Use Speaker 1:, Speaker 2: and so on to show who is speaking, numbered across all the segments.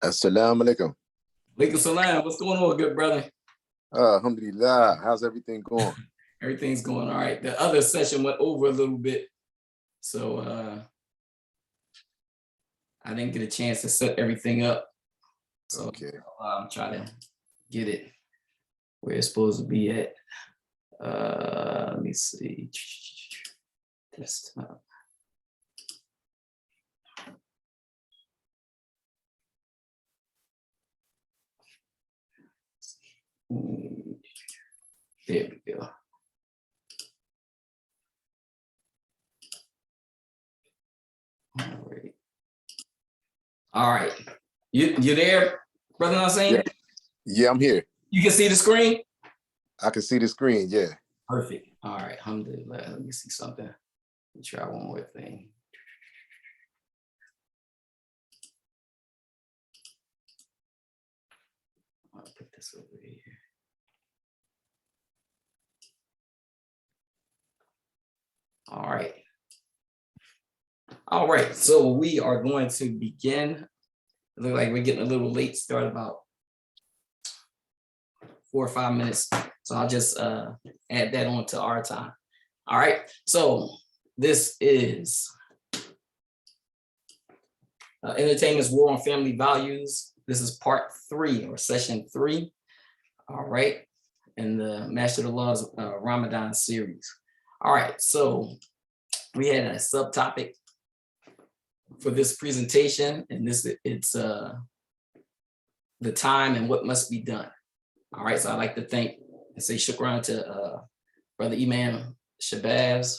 Speaker 1: Assalamu alaikum.
Speaker 2: Alaikum salam. What's going on, good brother?
Speaker 1: Alhamdulillah. How's everything going?
Speaker 2: Everything's going all right. The other session went over a little bit, so I didn't get a chance to set everything up. So
Speaker 1: Okay.
Speaker 2: I'm trying to get it where it's supposed to be at. Let me see. Desktop. There we go. All right. You there, brother Nassim?
Speaker 1: Yeah, I'm here.
Speaker 2: You can see the screen?
Speaker 1: I can see the screen, yeah.
Speaker 2: Perfect. All right. Alhamdulillah. Let me see something. Let me try one more thing. I'll put this over here. All right. All right. So we are going to begin. It looks like we're getting a little late, start about 4 or 5 minutes. So I'll just add that on to our time. All right. So this is Entertainment's War on Family Values. This is part 3 or session 3. All right. In the Master the Law's Ramadan series. All right. So we had a subtopic for this presentation, and it's the time and what must be done. All right. So I'd like to thank and say shukran to Brother Imam Shabazz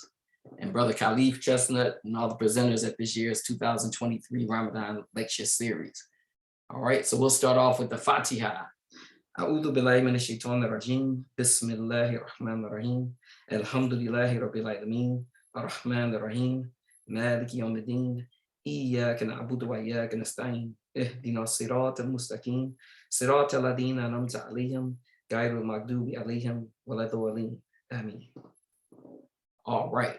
Speaker 2: and Brother Khalif Chestnut and all the presenters at this year's 2023 Ramadan lecture series. All right, so we'll start off with the Fatiha. A'udhu billahi minash shaitanir rajim. Bismillahir rahmanir rahim. Alhamdulillahi rabbil alamin. Ar-Rahmanir Rahim. Maliki yawmiddin. Iyyaka na'budu wa iyyaka nasta'in. Ihdinas siratal mustaqim. Siratal ladina an'amta alayhim. Ghayril maghdubi alayhim waladdallin. Ameen. All right.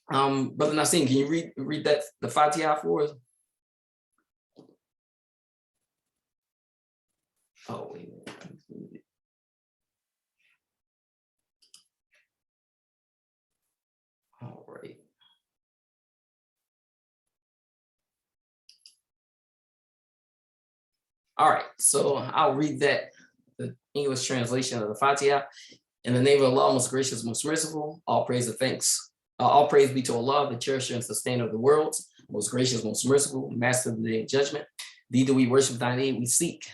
Speaker 2: Brother Nassim, can you read that the Fatiha for us? Oh, wait. All right. All right, so I'll read that, the English translation of the Fatiha. In the name of Allah, most gracious, most merciful, all praise and thanks. All praise be to Allah, the cherisher and sustainer of the worlds, most gracious, most merciful, master of the day of judgment. Thee do we worship, thine aid we seek.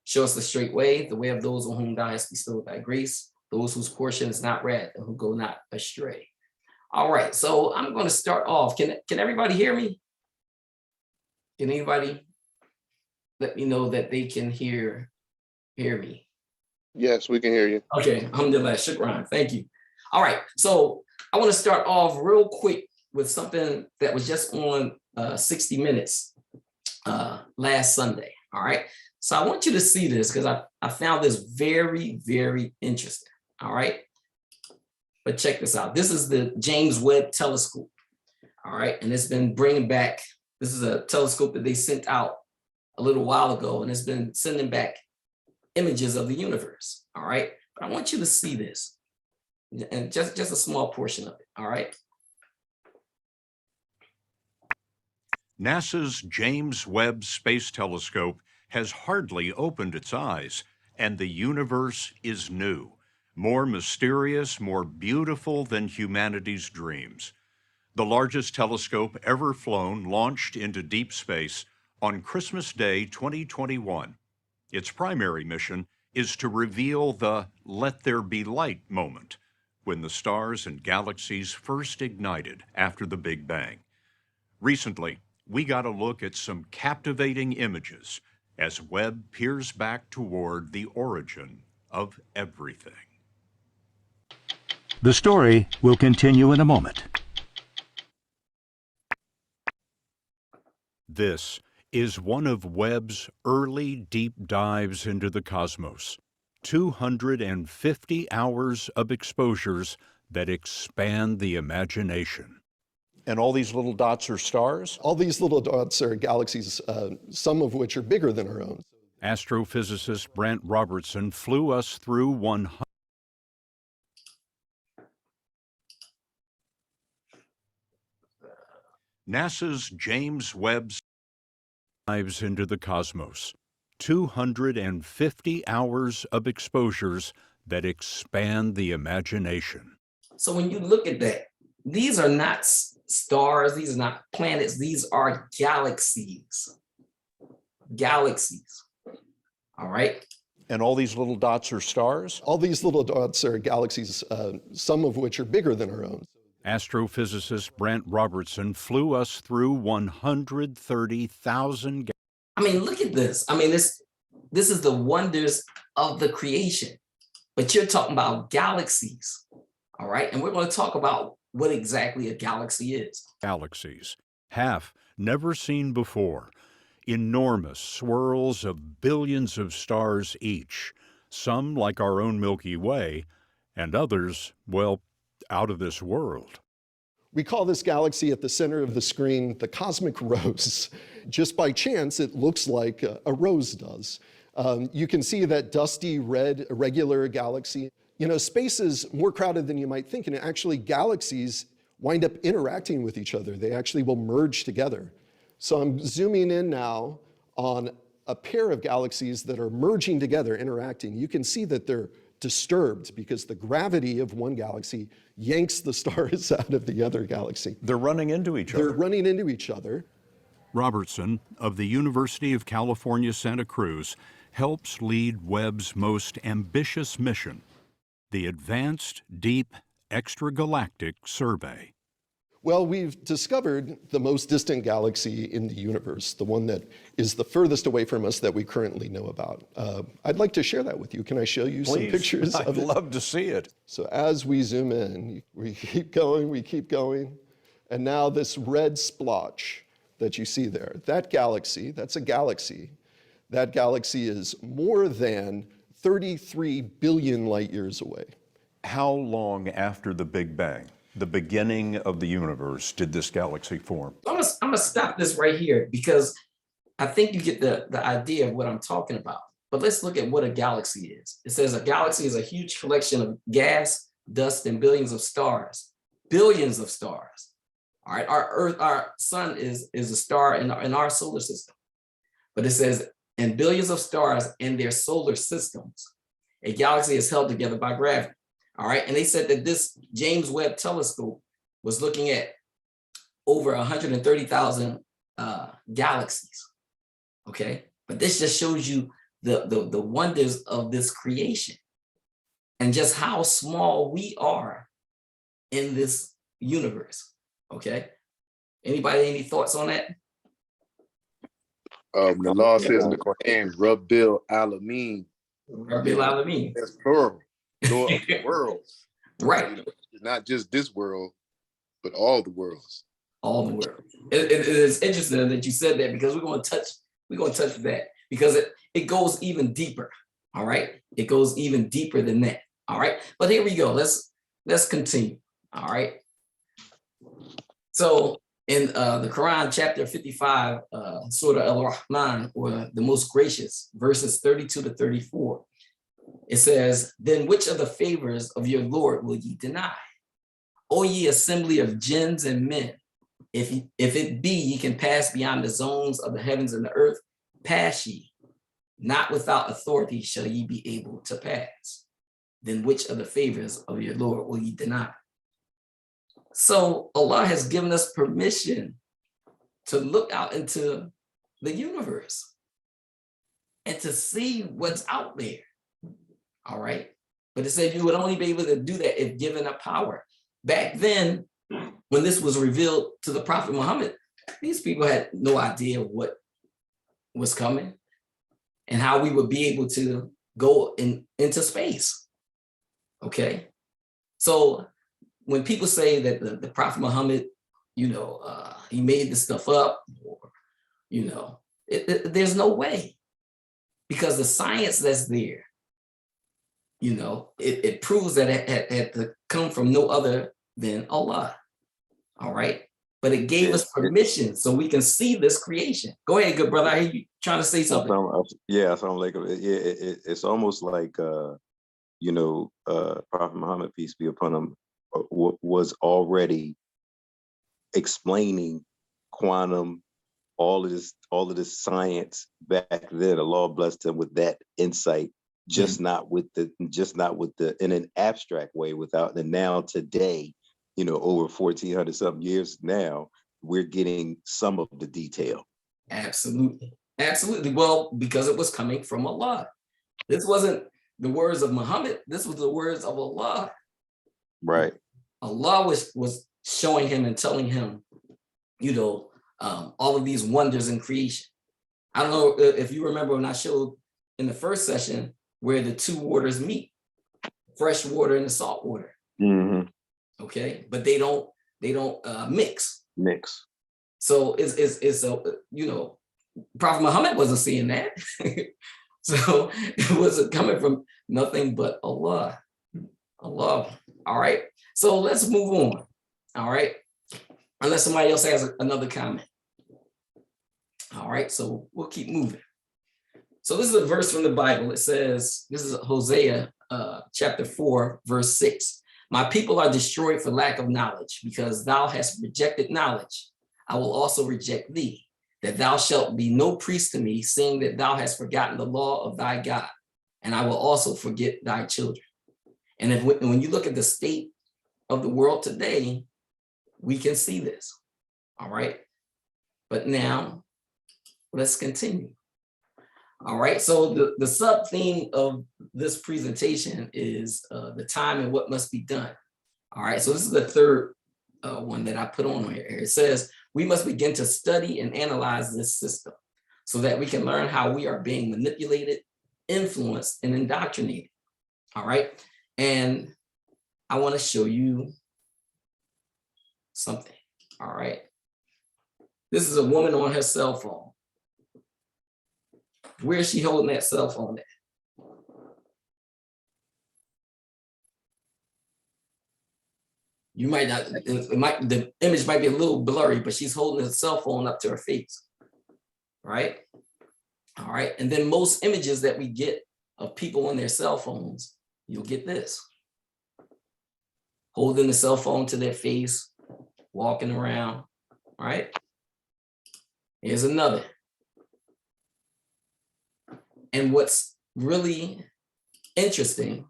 Speaker 2: Show us the straight way, the way of those on whom thou hast bestowed thy grace, those whose portion is not wrath and who go not astray. All right, so I'm going to start off. Can everybody hear me? Can anybody let me know that they can hear me?
Speaker 1: Yes, we can hear you.
Speaker 2: Okay, alhamdulillah, shukran, thank you. All right, so I want to start off real quick with something that was just on 60 Minutes last Sunday, all right? So I want you to see this because I found this very, very interesting, all right? But check this out. This is the James Webb Telescope, all right? And it's been bringing back, this is a telescope that they sent out a little while ago, and it's been sending back images of the universe, all right? But I want you to see this, and just a small portion of it, all right?
Speaker 3: NASA's James Webb Space Telescope has hardly opened its eyes, and the universe is new, more mysterious, more beautiful than humanity's dreams. The largest telescope ever flown launched into deep space on Christmas Day 2021. Its primary mission is to reveal the "let there be light" moment, when the stars and galaxies first ignited after the Big Bang. Recently, we got a look at some captivating images as Webb peers back toward the origin of everything.
Speaker 4: The story will continue in a moment.
Speaker 3: This is one of Webb's early deep dives into the cosmos. 250 hours of exposures that expand the imagination. And all these little dots are stars?
Speaker 5: All these little dots are galaxies, some of which are bigger than our own.
Speaker 3: Astrophysicist Brent Robertson flew us through 100. NASA's James Webb dives into the cosmos. 250 hours of exposures that expand the imagination.
Speaker 2: So when you look at that, these are not stars, these are not planets, these are galaxies. Galaxies. All right.
Speaker 3: And all these little dots are stars?
Speaker 5: All these little dots are galaxies, some of which are bigger than our own.
Speaker 3: Astrophysicist Brent Robertson flew us through 130,000.
Speaker 2: I mean, look at this. I mean, this is the wonders of the creation, but you're talking about galaxies. All right. And we're going to talk about what exactly a galaxy is.
Speaker 3: Galaxies, half never seen before. Enormous swirls of billions of stars each, some like our own Milky Way, and others, well, out of this world.
Speaker 5: We call this galaxy at the center of the screen the cosmic rose. Just by chance, it looks like a rose does. You can see that dusty red irregular galaxy. You know, space is more crowded than you might think, and actually galaxies wind up interacting with each other. They actually will merge together. So I'm zooming in now on a pair of galaxies that are merging together, interacting. You can see that they're disturbed because the gravity of one galaxy yanks the stars out of the other galaxy.
Speaker 3: They're running into each other.
Speaker 5: They're running into each other.
Speaker 3: Robertson of the University of California, Santa Cruz, helps lead Webb's most ambitious mission, the Advanced Deep Extragalactic Survey.
Speaker 5: Well, we've discovered the most distant galaxy in the universe, the one that is the furthest away from us that we currently know about. I'd like to share that with you. Can I show you some pictures of it?
Speaker 3: I'd love to see it.
Speaker 5: So as we zoom in, we keep going. And now this red splotch that you see there, that galaxy, that's a galaxy. That galaxy is more than 33 billion light years away.
Speaker 3: How long after the Big Bang, the beginning of the universe, did this galaxy form?
Speaker 2: I'm gonna stop this right here because I think you get the idea of what I'm talking about. But let's look at what a galaxy is. It says a galaxy is a huge collection of gas, dust, and billions of stars. Billions of stars. All right, our sun is a star in our solar system. But it says, and billions of stars in their solar systems. A galaxy is held together by gravity. All right, and they said that this James Webb telescope was looking at over 130,000 galaxies. Okay, but this just shows you the wonders of this creation and just how small we are in this universe. Okay, anybody any thoughts on that?
Speaker 1: The law says in the Quran, Rabbil Alameen.
Speaker 2: Rabbil Alameen.
Speaker 1: That's plural. Lord of the worlds.
Speaker 2: Right.
Speaker 1: It's not just this world, but all the worlds.
Speaker 2: All the world. It is interesting that you said that because we're going to touch that because it goes even deeper. All right. It goes even deeper than that. All right. But here we go. Let's continue. All right. So in the Quran, chapter 55, Surah Al-Rahman, or the most gracious, verses 32 to 34, it says, then which of the favors of your Lord will ye deny? O ye assembly of jinns and men, if it be ye can pass beyond the zones of the heavens and the earth, pass ye. Not without authority shall ye be able to pass. Then which of the favors of your Lord will ye deny? So Allah has given us permission to look out into the universe and to see what's out there. All right. But it said you would only be able to do that if given a power. Back then, when this was revealed to the Prophet Muhammad, these people had no idea what was coming and how we would be able to go into space. Okay. So when people say that the Prophet Muhammad, he made this stuff up, or, there's no way, because the science that's there, it proves that it had to come from no other than Allah. All right. but it gave us permission so we can see this creation. Go ahead, good brother. I hear you trying to say something.
Speaker 6: So I'm like, it's almost like, Prophet Muhammad, peace be upon him, was already explaining quantum, all of this science back then. Allah blessed him with that insight, just not with the in an abstract way, without. And now today, over 1,400 something years now, we're getting some of the detail.
Speaker 2: Absolutely. Well, because it was coming from Allah. This wasn't the words of Muhammad. This was the words of Allah.
Speaker 6: Right.
Speaker 2: Allah was showing him and telling him, all of these wonders in creation. I don't know if you remember when I showed in the first session where the two waters meet, fresh water and the salt water.
Speaker 6: Mm-hmm.
Speaker 2: Okay, but they don't mix. So it's Prophet Muhammad wasn't seeing that. So it wasn't coming from nothing but Allah. All right. So let's move on. All right. Unless somebody else has another comment. All right. So we'll keep moving. So this is a verse from the Bible. It says, this is Hosea chapter 4, verse 6. My people are destroyed for lack of knowledge, because thou hast rejected knowledge. I will also reject thee, that thou shalt be no priest to me, seeing that thou hast forgotten the law of thy God, and I will also forget thy children. And when you look at the state of the world today, we can see this. All right. But now let's continue. All right. So the sub theme of this presentation is the time and what must be done. All right. So this is the third one that I put on here. It says, we must begin to study and analyze this system so that we can learn how we are being manipulated, influenced, and indoctrinated. All right. And I want to show you something. All right. This is a woman on her cell phone. Where is she holding that cell phone at? You might not, the image might be a little blurry, but she's holding a cell phone up to her face, right? All right, and then most images that we get of people on their cell phones, you'll get this. Holding the cell phone to their face, walking around, all right? Here's another. And what's really interesting,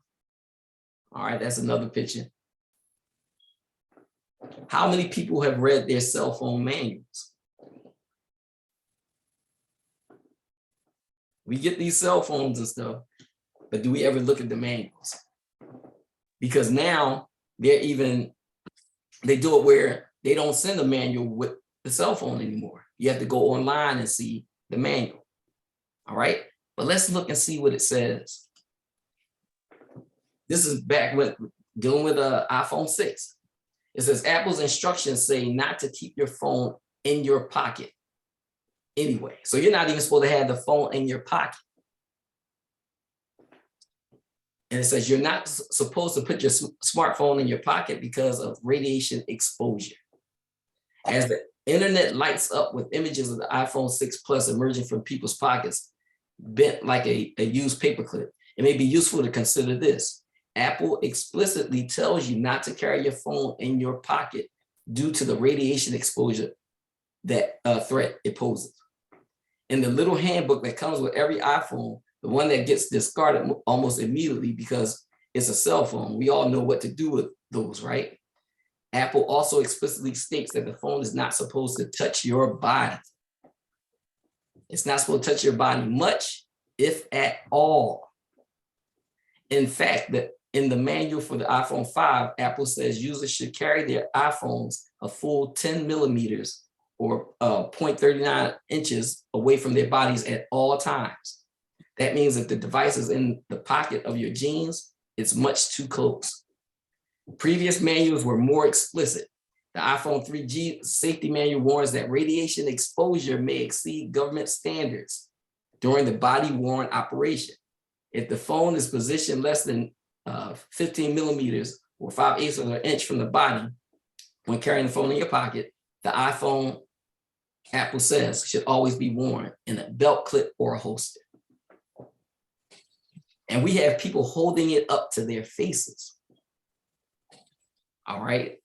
Speaker 2: all right, that's another picture. How many people have read their cell phone manuals? We get these cell phones and stuff, but do we ever look at the manuals? Because now they do it where they don't send a manual with the cell phone anymore. You have to go online and see the manual. All right, but let's look and see what it says. This is back with dealing with iPhone 6. It says Apple's instructions say not to keep your phone in your pocket anyway. So you're not even supposed to have the phone in your pocket. And it says you're not supposed to put your smartphone in your pocket because of radiation exposure. As the internet lights up with images of the iPhone 6 Plus emerging from people's pockets, bent like a used paperclip, it may be useful to consider this. Apple explicitly tells you not to carry your phone in your pocket due to the radiation exposure that threat it poses. In the little handbook that comes with every iPhone, the one that gets discarded almost immediately because it's a cell phone, we all know what to do with those, right? Apple also explicitly states that the phone is not supposed to touch your body. It's not supposed to touch your body much, if at all. In fact, in the manual for the iPhone 5, Apple says users should carry their iPhones a full 10 millimeters or 0.39 inches away from their bodies at all times. That means if the device is in the pocket of your jeans, it's much too close. Previous manuals were more explicit. The iPhone 3G safety manual warns that radiation exposure may exceed government standards during the body-worn operation. If the phone is positioned less than 15 millimeters or 5/8 of an inch from the body when carrying the phone in your pocket, The iPhone, Apple says, should always be worn in a belt clip or a holster. And we have people holding it up to their faces. All right.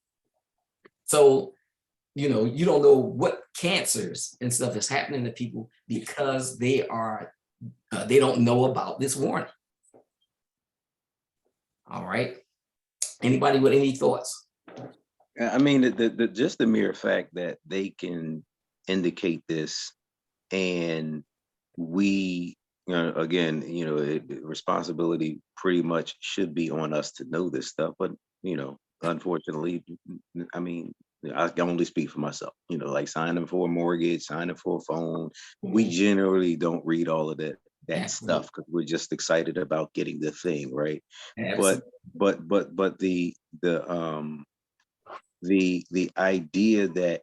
Speaker 2: So, you don't know what cancers and stuff is happening to people because they don't know about this warning. All right. Anybody with any thoughts?
Speaker 6: I mean, just the mere fact that they can indicate this, and we, again, responsibility pretty much should be on us to know this stuff, but unfortunately, I mean, I can only speak for myself. Like signing for a mortgage, signing for a phone, we generally don't read all of that stuff because we're just excited about getting the thing, right?
Speaker 2: Absolutely.
Speaker 6: But the idea that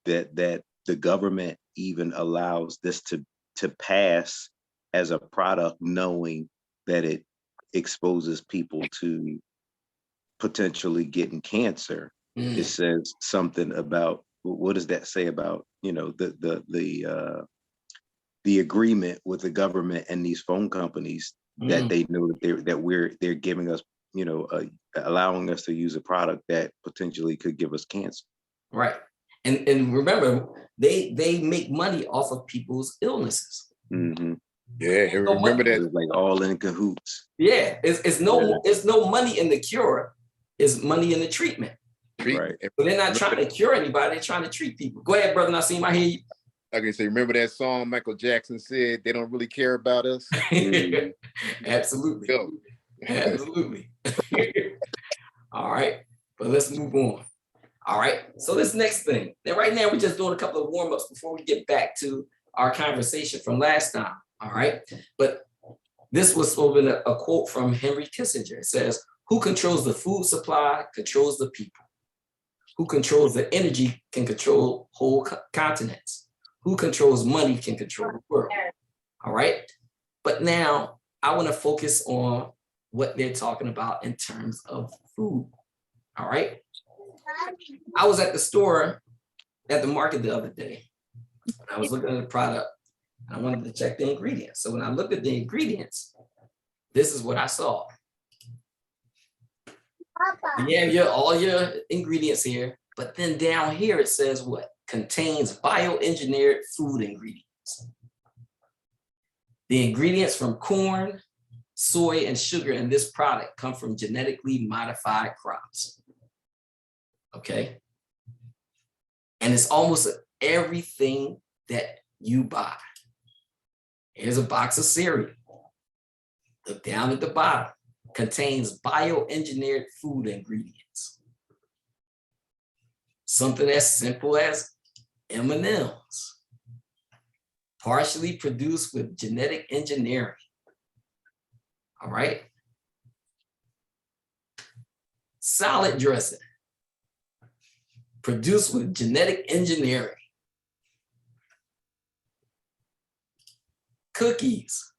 Speaker 6: the government even allows this to pass as a product, knowing that it exposes people to potentially getting cancer, it says something about, what does that say about the agreement with the government and these phone companies that they know that they're giving us, allowing us to use a product that potentially could give us cancer.
Speaker 2: Right. And remember, they make money off of people's illnesses.
Speaker 6: Mm-hmm.
Speaker 1: Yeah, remember that.
Speaker 6: It's like all in cahoots.
Speaker 2: Yeah, it's no money in the cure, it's money in the treatment.
Speaker 6: Right.
Speaker 2: So they're not trying to cure anybody, they're trying to treat people. Go ahead, brother Naseem, I hear you.
Speaker 1: Okay, so remember that song Michael Jackson said, "They don't really care about us."
Speaker 2: Absolutely.
Speaker 1: Yo.
Speaker 2: Absolutely. All right, but let's move on. All right, so this next thing. Now, right now, we're just doing a couple of warm-ups before we get back to our conversation from last time. All right, but this was spoken a quote from Henry Kissinger. It says, "Who controls the food supply controls the people. Who controls the energy can control whole continents. Who controls money can control the world." All right, but now I want to focus on what they're talking about in terms of food. All right. I was at the store at the market the other day. I was looking at the product and I wanted to check the ingredients. So when I looked at the ingredients, this is what I saw. You have all your ingredients here, but then down here it says what? Contains bioengineered food ingredients. The ingredients from corn, soy, and sugar in this product come from genetically modified crops. Okay. And it's almost everything that you buy. Here's a box of cereal. Look down at the bottom. Contains bioengineered food ingredients. Something as simple as M&Ms. Partially produced with genetic engineering. All right. Salad dressing. Produced with genetic engineering. Cookies.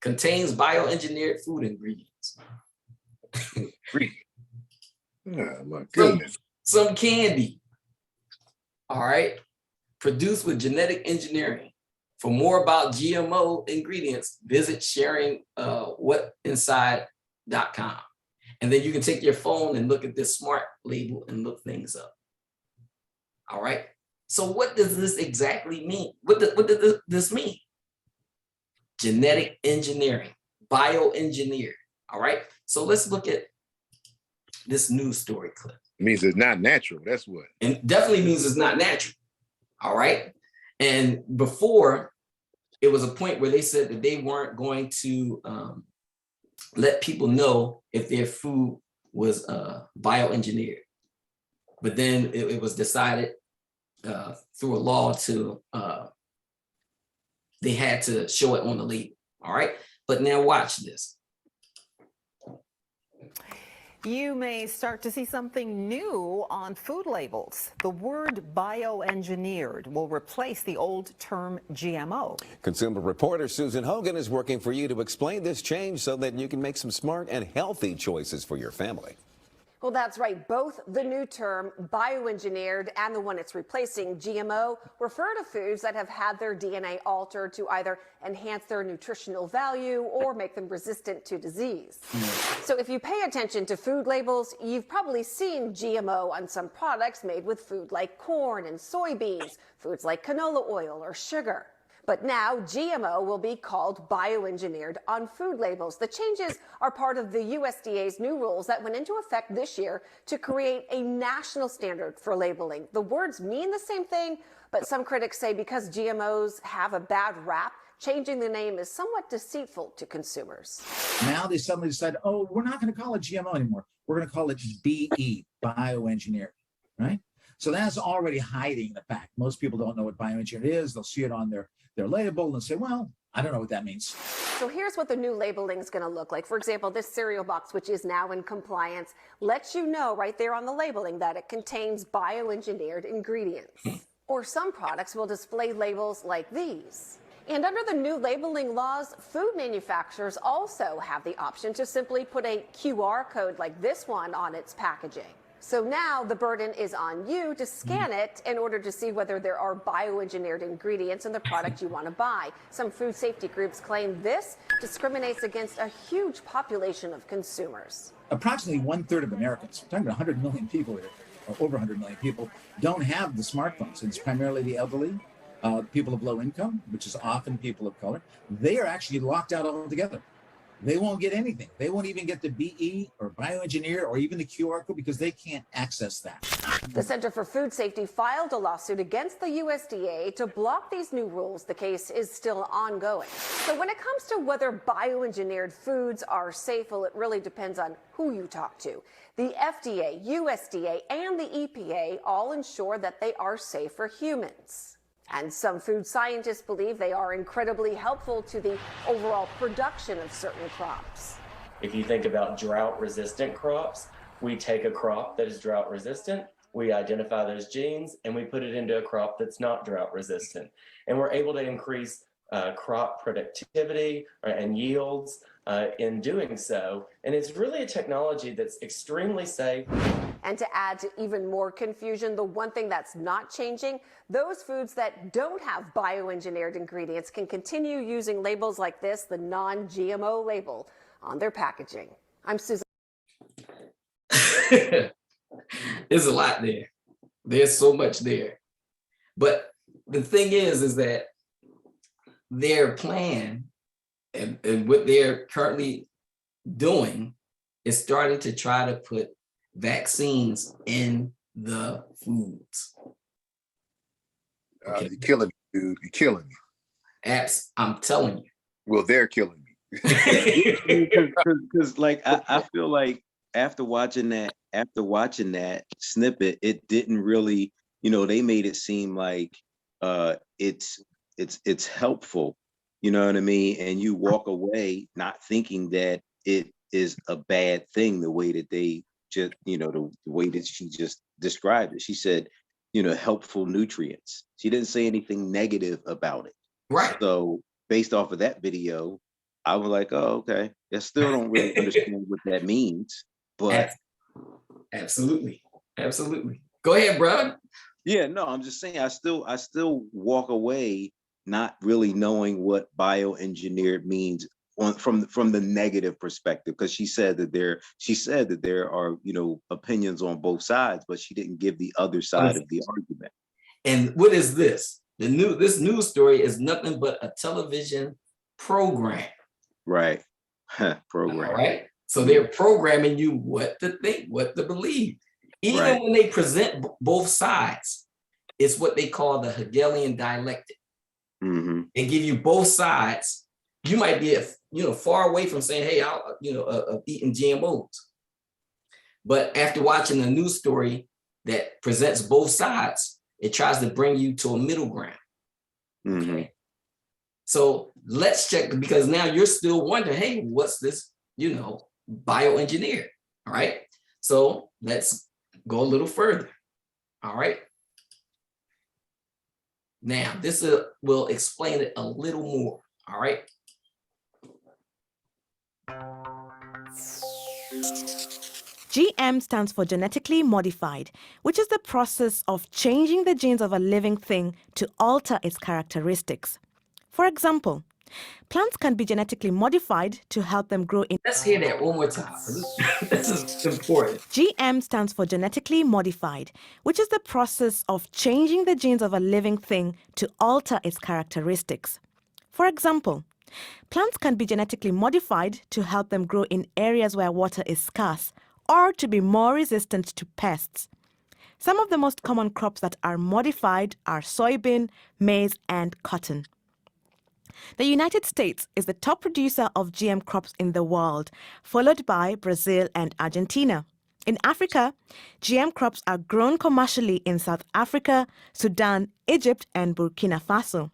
Speaker 2: Contains bioengineered food ingredients.
Speaker 1: Oh my goodness.
Speaker 2: Some candy. All right. Produced with genetic engineering. For more about GMO ingredients, visit sharingwhatinside.com. And then you can take your phone and look at this smart label and look things up. All right. So what does this exactly mean? What does this mean? Genetic engineering, bioengineered. All right. So let's look at this news story clip.
Speaker 1: It means it's not natural. That's what.
Speaker 2: And definitely means it's not natural. All right. And before, it was a point where they said that they weren't going to let people know if their food was bioengineered. But then it was decided through a law to, they had to show it on the label. All right. But now watch this.
Speaker 7: You may start to see something new on food labels. The word bioengineered will replace the old term GMO.
Speaker 8: Consumer reporter Susan Hogan is working for you to explain this change so that you can make some smart and healthy choices for your family.
Speaker 9: Well, that's right. Both the new term bioengineered and the one it's replacing, GMO, refer to foods that have had their DNA altered to either enhance their nutritional value or make them resistant to disease. So if you pay attention to food labels, you've probably seen GMO on some products made with food like corn and soybeans, foods like canola oil or sugar. But now GMO will be called bioengineered on food labels. The changes are part of the USDA's new rules that went into effect this year to create a national standard for labeling. The words mean the same thing, but some critics say because GMOs have a bad rap, changing the name is somewhat deceitful to consumers.
Speaker 10: Now they suddenly decide, oh, we're not going to call it GMO anymore. We're going to call it BE, bioengineered, right? So that's already hiding the fact. Most people don't know what bioengineered is. They'll see it on their label and say, well, I don't know what that means.
Speaker 9: So here's what the new labeling is going to look like. For example, this cereal box, which is now in compliance, lets you know right there on the labeling that it contains bioengineered ingredients. Or some products will display labels like these. And under the new labeling laws, food manufacturers also have the option to simply put a QR code like this one on its packaging. So now the burden is on you to scan it in order to see whether there are bioengineered ingredients in the product you want to buy. Some food safety groups claim this discriminates against a huge population of consumers.
Speaker 10: Approximately 1/3 of Americans, we're talking about 100 million people here, or over 100 million people, don't have the smartphones. It's primarily the elderly, people of low income, which is often people of color. They are actually locked out altogether. They won't get anything. They won't even get the BE or bioengineer or even the QR code because they can't access that.
Speaker 9: The Center for Food Safety filed a lawsuit against the USDA to block these new rules. The case is still ongoing. So when it comes to whether bioengineered foods are safe, well, it really depends on who you talk to. The FDA, USDA, and the EPA all ensure that they are safe for humans. And some food scientists believe they are incredibly helpful to the overall production of certain crops.
Speaker 11: If you think about drought-resistant crops, we take a crop that is drought-resistant, we identify those genes, and we put it into a crop that's not drought-resistant. And we're able to increase crop productivity and yields in doing so. And it's really a technology that's extremely safe.
Speaker 9: And to add to even more confusion, the one thing that's not changing, those foods that don't have bioengineered ingredients can continue using labels like this, the non-GMO label, on their packaging. I'm Susan.
Speaker 2: There's a lot there. There's so much there. But the thing is that their plan and what they're currently doing is starting to try to put vaccines in the foods.
Speaker 1: You're killing me, dude. You're killing me.
Speaker 2: I'm telling you.
Speaker 1: Well, they're killing me.
Speaker 6: Because like I feel like after watching that snippet, it didn't really, they made it seem like it's helpful, you know what I mean? And you walk away not thinking that it is a bad thing the way that they just, the way that she just described it. She said, helpful nutrients. She didn't say anything negative about it.
Speaker 2: Right.
Speaker 6: So based off of that video, I was like, oh, okay. I still don't really understand what that means, but
Speaker 2: absolutely. Go ahead, bro.
Speaker 6: Yeah, no, I'm just saying I still walk away not really knowing what bioengineered means from the negative perspective, because she said that there are opinions on both sides, but she didn't give the other side of the argument.
Speaker 2: And what is this? This news story is nothing but a television program.
Speaker 6: Right. Program.
Speaker 2: All right. So they're programming you what to think, what to believe. Even
Speaker 6: right.
Speaker 2: when they present both sides, it's what they call the Hegelian dialectic.
Speaker 6: Mm-hmm.
Speaker 2: They give you both sides. You might be far away from saying, hey, I'll eating GMOs. But after watching a news story that presents both sides, it tries to bring you to a middle ground.
Speaker 6: Mm-hmm.
Speaker 2: Okay. So let's check, because now you're still wondering, hey, what's this, bioengineered? All right. So let's go a little further. All right. Now, this will explain it a little more. All right.
Speaker 12: GM stands for genetically modified, which is the process of changing the genes of a living thing to alter its characteristics. For example, plants can be genetically modified to help them grow in.
Speaker 2: Let's hear that one more time. This is important.
Speaker 12: GM stands for genetically modified, which is the process of changing the genes of a living thing to alter its characteristics. For example, plants can be genetically modified to help them grow in areas where water is scarce or to be more resistant to pests. Some of the most common crops that are modified are soybean, maize, and cotton. The United States is the top producer of GM crops in the world, followed by Brazil and Argentina. In Africa, GM crops are grown commercially in South Africa, Sudan, Egypt, and Burkina Faso.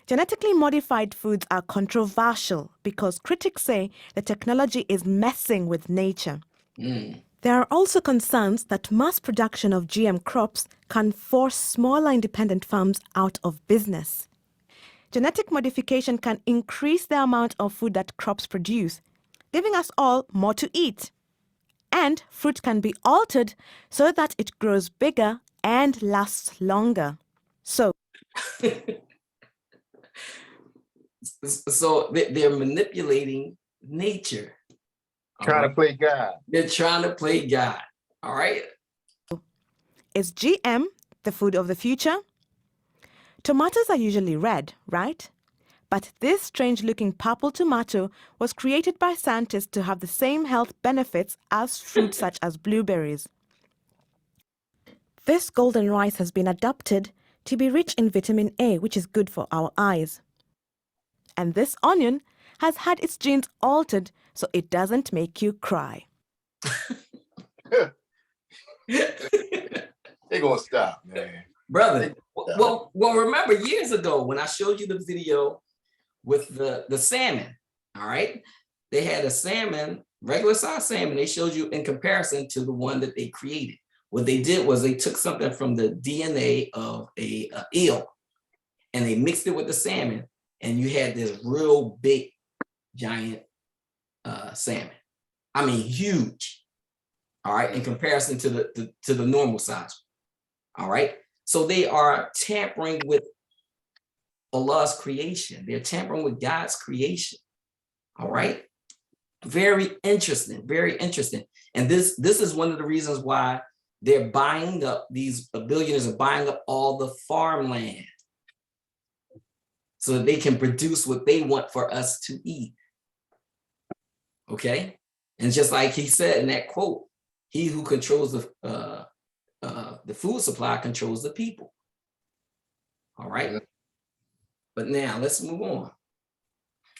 Speaker 12: Genetically modified foods are controversial because critics say the technology is messing with nature. There are also concerns that mass production of GM crops can force smaller independent farms out of business. Genetic modification can increase the amount of food that crops produce, giving us all more to eat. And fruit can be altered so that it grows bigger and lasts longer. So
Speaker 2: they're manipulating nature.
Speaker 1: Trying to play God.
Speaker 2: They're trying to play God. All right.
Speaker 12: Is GM the food of the future? Tomatoes are usually red, right? But this strange-looking purple tomato was created by scientists to have the same health benefits as fruits such as blueberries. This golden rice has been adapted to be rich in vitamin A, which is good for our eyes. And this onion has had its genes altered so it doesn't make you cry.
Speaker 1: They're gonna stop, man.
Speaker 2: Brother, well, remember years ago when I showed you the video with the salmon, all right? They had a salmon, regular size salmon, they showed you in comparison to the one that they created. What they did was they took something from the DNA of a eel and they mixed it with the salmon, and you had this real big, giant salmon. I mean, huge, all right, in comparison to the normal size, all right? So they are tampering with Allah's creation. They're tampering with God's creation. All right. Very interesting. Very interesting. And this is one of the reasons why they're buying up, these billionaires are buying up all the farmland so that they can produce what they want for us to eat. Okay. And just like he said in that quote, he who controls the food supply controls the people. All right. But now let's move on.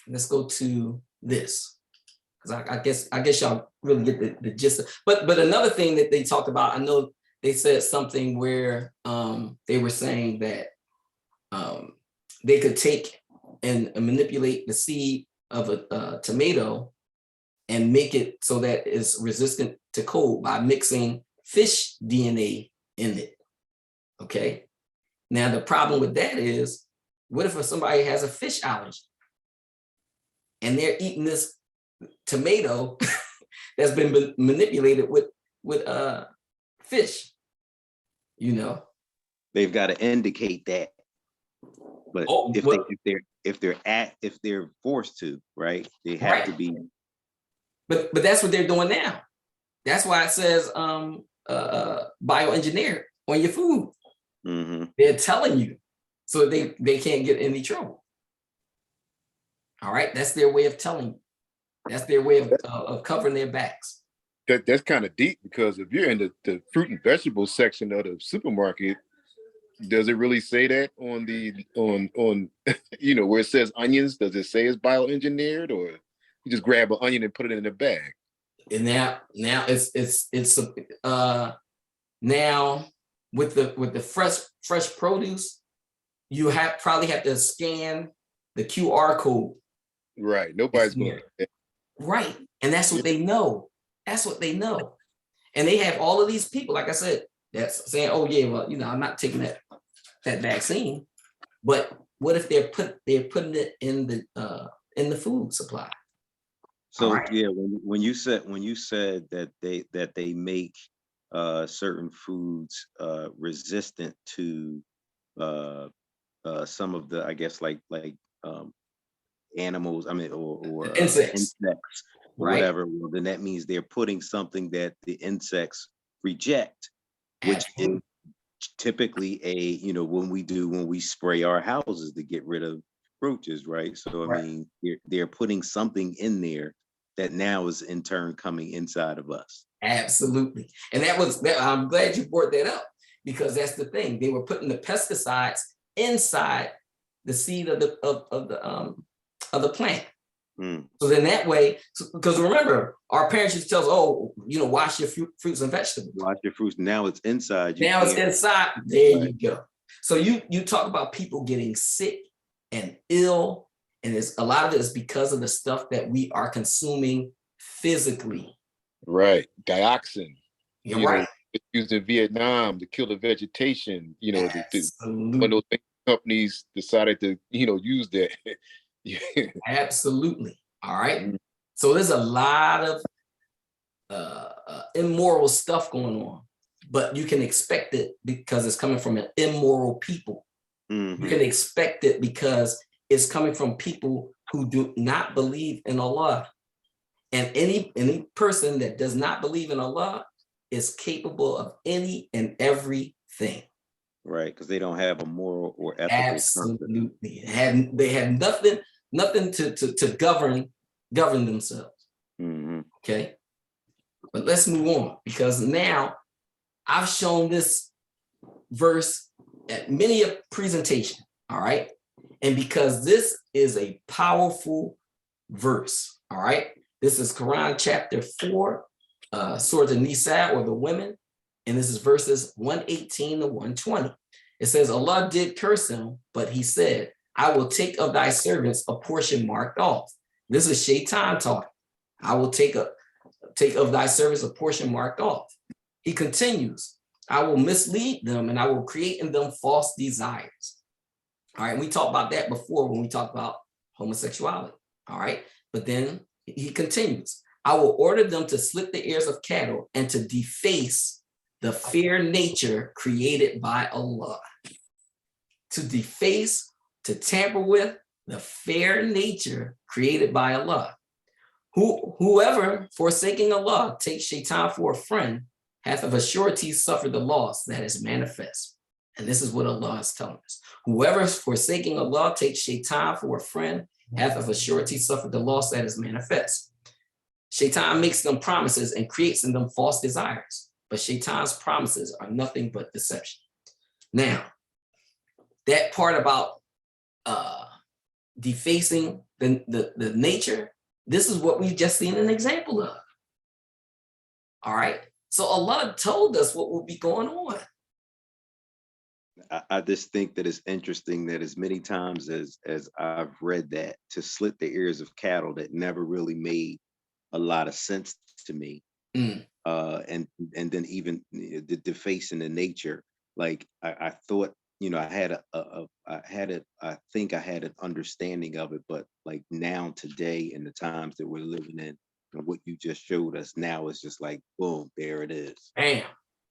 Speaker 2: Let's go to this, because I guess y'all really get the gist. But another thing that they talked about, I know they said something where they were saying that they could take and manipulate the seed of a tomato and make it so that it's resistant to cold by mixing fish DNA in it. Okay. Now the problem with that is, what if somebody has a fish allergy and they're eating this tomato that's been manipulated with fish? You know,
Speaker 6: they've got to indicate that. But if they're forced to, right, they have to be.
Speaker 2: But that's what they're doing now. That's why it says bioengineered on your food.
Speaker 6: Mm-hmm.
Speaker 2: They're telling you so they can't get any trouble. All right, that's their way of telling you. That's their way of covering their backs.
Speaker 1: That's kind of deep, because if you're in the fruit and vegetable section of the supermarket, does it really say that on you know, where it says onions? Does it say it's bioengineered, or you just grab an onion and put it in a bag?
Speaker 2: And now it's now with the fresh produce, you probably have to scan the QR code.
Speaker 1: Right. Nobody's going to.
Speaker 2: Right. And that's what they know. That's what they know. And they have all of these people, like I said, that's saying, oh yeah, well, you know, I'm not taking that vaccine. But what if they're putting it in the food supply?
Speaker 6: So
Speaker 2: right.
Speaker 6: yeah, when you said that they make certain foods resistant to some of the, I guess, um, animals, I mean, or
Speaker 2: Insects,
Speaker 6: insects or
Speaker 2: right?
Speaker 6: whatever, well, then that means they're putting something that the insects reject, which is
Speaker 2: Absolutely.
Speaker 6: typically when we spray our houses to get rid of roaches, right? So I
Speaker 2: Right.
Speaker 6: mean, they're putting something in there that now is in turn coming inside of us.
Speaker 2: Absolutely. And I'm glad you brought that up, because that's the thing. They were putting the pesticides inside the seed of the plant.
Speaker 6: Mm.
Speaker 2: So then that way, because remember, our parents used to tell us, oh, wash your fruits and vegetables.
Speaker 6: Wash your fruits. Now it's inside.
Speaker 2: Now it's inside. There
Speaker 6: Right.
Speaker 2: you go. So you talk about people getting sick and ill, and it's a lot of it is because of the stuff that we are consuming physically.
Speaker 1: Right. Dioxin.
Speaker 2: You're right.
Speaker 1: It's used in Vietnam to kill the vegetation. One
Speaker 2: Absolutely.
Speaker 1: of those companies decided to, use that.
Speaker 2: Absolutely. All right. So there's a lot of immoral stuff going on, but you can expect it because it's coming from an immoral people.
Speaker 6: Mm-hmm.
Speaker 2: You can expect it because it's coming from people who do not believe in Allah. And any person that does not believe in Allah is capable of any and everything.
Speaker 6: Right, because they don't have a moral or ethical
Speaker 2: Absolutely. They have nothing to govern themselves.
Speaker 6: Mm-hmm.
Speaker 2: Okay. But let's move on, because now I've shown this verse at many a presentation. All right. And because this is a powerful verse. All right. This is Quran chapter 4, Surah An-Nisa, or the women. And this is verses 118 to 120. It says, Allah did curse him, but he said, I will take of thy servants a portion marked off. This is Shaitan talking. I will take of thy servants a portion marked off. He continues, I will mislead them and I will create in them false desires. All right, we talked about that before when we talked about homosexuality. All right, but then he continues, I will order them to slit the ears of cattle and to deface the fair nature created by Allah. To deface, to tamper with the fair nature created by Allah. Whoever, forsaking Allah, takes Shaitan for a friend, hath of a surety suffered the loss that is manifest. And this is what Allah is telling us. Whoever, forsaking Allah, takes Shaitan for a friend, hath of a surety suffered the loss that is manifest. Shaitan makes them promises and creates in them false desires, but Shaitan's promises are nothing but deception. Now, that part about defacing the nature, this is what we've just seen an example of. All right. So Allah told us what will be going on.
Speaker 6: I just think that it's interesting that as many times as I've read that, to slit the ears of cattle, that never really made a lot of sense to me. And then even the defacing the nature, like I thought, I think I had an understanding of it, but like now today in the times that we're living in and what you just showed us now, it's just like, boom, there it is.
Speaker 2: Bam,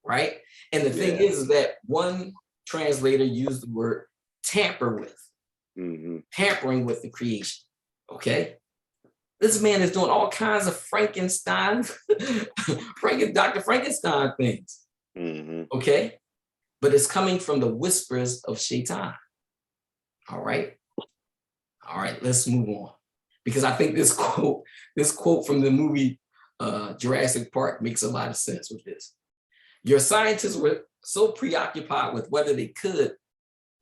Speaker 2: right? And the thing is that one translator used the word tamper with, tampering with the creation, okay? This man is doing all kinds of Frankenstein, Dr. Frankenstein things, okay? But it's coming from the whispers of Shaitan. All right, let's move on. Because I think this quote from the movie Jurassic Park makes a lot of sense with this. Your scientists were so preoccupied with whether they could,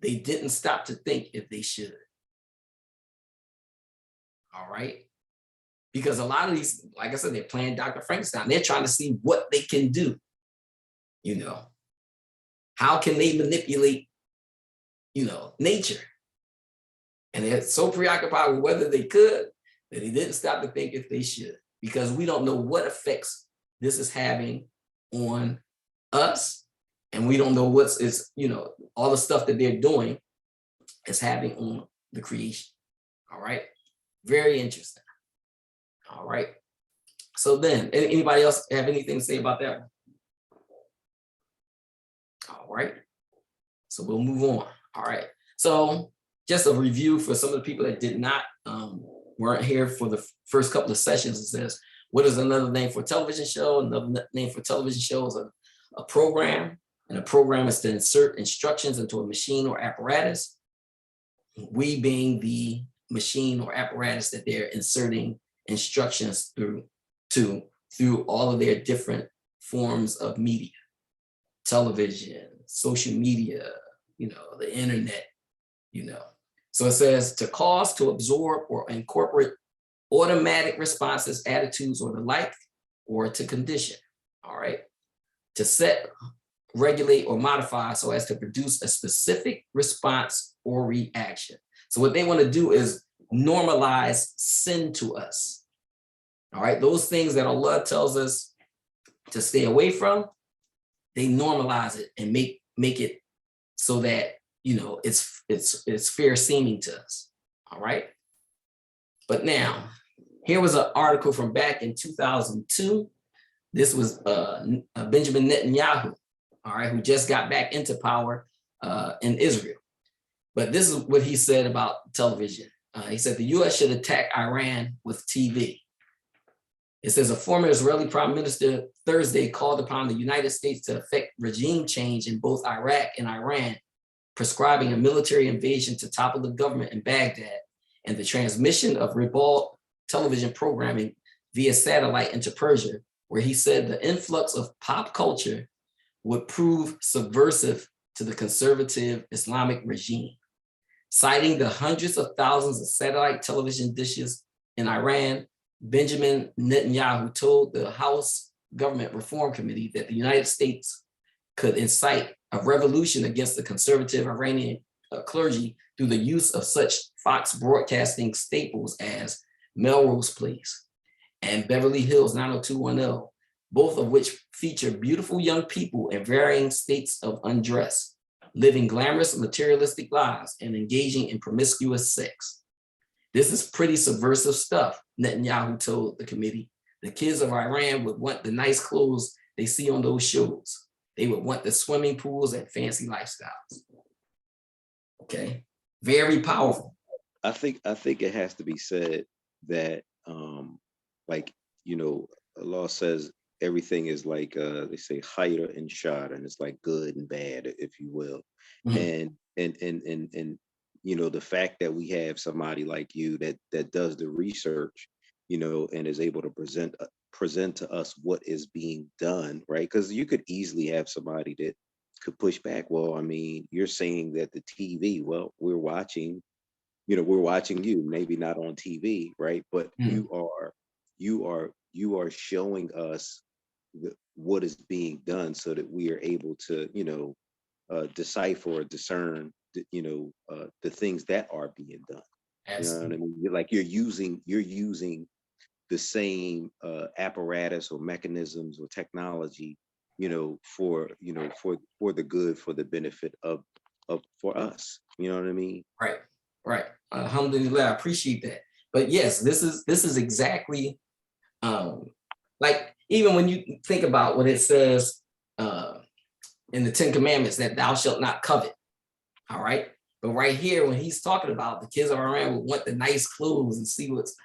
Speaker 2: they didn't stop to think if they should. All right. Because a lot of these, like I said, they're playing Dr. Frankenstein. They're trying to see what they can do. How can they manipulate, nature? And they're so preoccupied with whether they could that they didn't stop to think if they should, because we don't know what effects this is having on us. And we don't know all the stuff that they're doing is having on the creation. All right. Very interesting. All right. So then, anybody else have anything to say about that one? All right. So we'll move on. All right. So just a review for some of the people that did not weren't here for the first couple of sessions. It says, what is another name for a television show? Another name for television show is a program, and a program is to insert instructions into a machine or apparatus. We being the machine or apparatus that they're inserting instructions through all of their different forms of media, television, social media, the internet, So it says to cause, to absorb, or incorporate automatic responses, attitudes, or the like, or to condition, all right? To set, regulate, or modify so as to produce a specific response or reaction. So what they want to do is normalize sin to us, all right? Those things that Allah tells us to stay away from, they normalize it and make it so that it's fair seeming to us. All right. But now, here was an article from back in 2002. This was Benjamin Netanyahu, all right, who just got back into power in Israel. But this is what he said about television. He said the US should attack Iran with TV. It says a former Israeli prime minister Thursday called upon the United States to effect regime change in both Iraq and Iran, prescribing a military invasion to topple the government in Baghdad and the transmission of ribald television programming via satellite into Persia, where he said the influx of pop culture would prove subversive to the conservative Islamic regime. Citing the hundreds of thousands of satellite television dishes in Iran, Benjamin Netanyahu told the House Government Reform Committee that the United States could incite a revolution against the conservative Iranian clergy through the use of such Fox broadcasting staples as Melrose Place and Beverly Hills 90210, both of which feature beautiful young people in varying states of undress, living glamorous materialistic lives and engaging in promiscuous sex. This is pretty subversive stuff, Netanyahu told the committee. The kids of Iran would want the nice clothes they see on those shows. They would want the swimming pools and fancy lifestyles. Okay, very powerful.
Speaker 6: I think it has to be said that Allah says everything is like they say khayra and shar, and it's like good and bad, if you will. Mm-hmm. And the fact that we have somebody like you that does the research, and is able to present to us what is being done, right? Because you could easily have somebody that could push back. Well, I mean, you're saying that the TV, well, we're watching you, maybe not on TV, right? But you are showing us what is being done so that we are able to, decipher or discern, the things that are being done. Absolutely. You know what I mean? Like you're using the same apparatus or mechanisms or technology, for the good, for the benefit of for us. You know what I mean?
Speaker 2: Right. Alhamdulillah, I appreciate that. But yes, this is exactly like even when you think about what it says in the 10 Commandments that thou shalt not covet. All right. But right here, when he's talking about the kids of Iran would want the nice clothes and see what's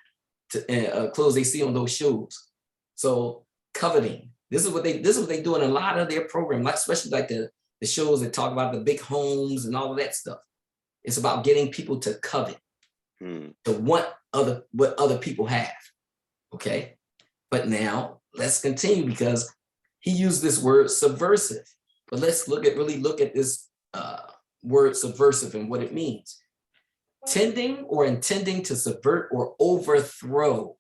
Speaker 2: clothes they see on those shows. So coveting, this is what they do in a lot of their programs, especially like the shows that talk about the big homes and all of that stuff. It's about getting people to covet, to want what other people have. Okay. But now let's continue, because he used this word subversive. But let's really look at this word subversive and what it means. Tending or intending to subvert or overthrow,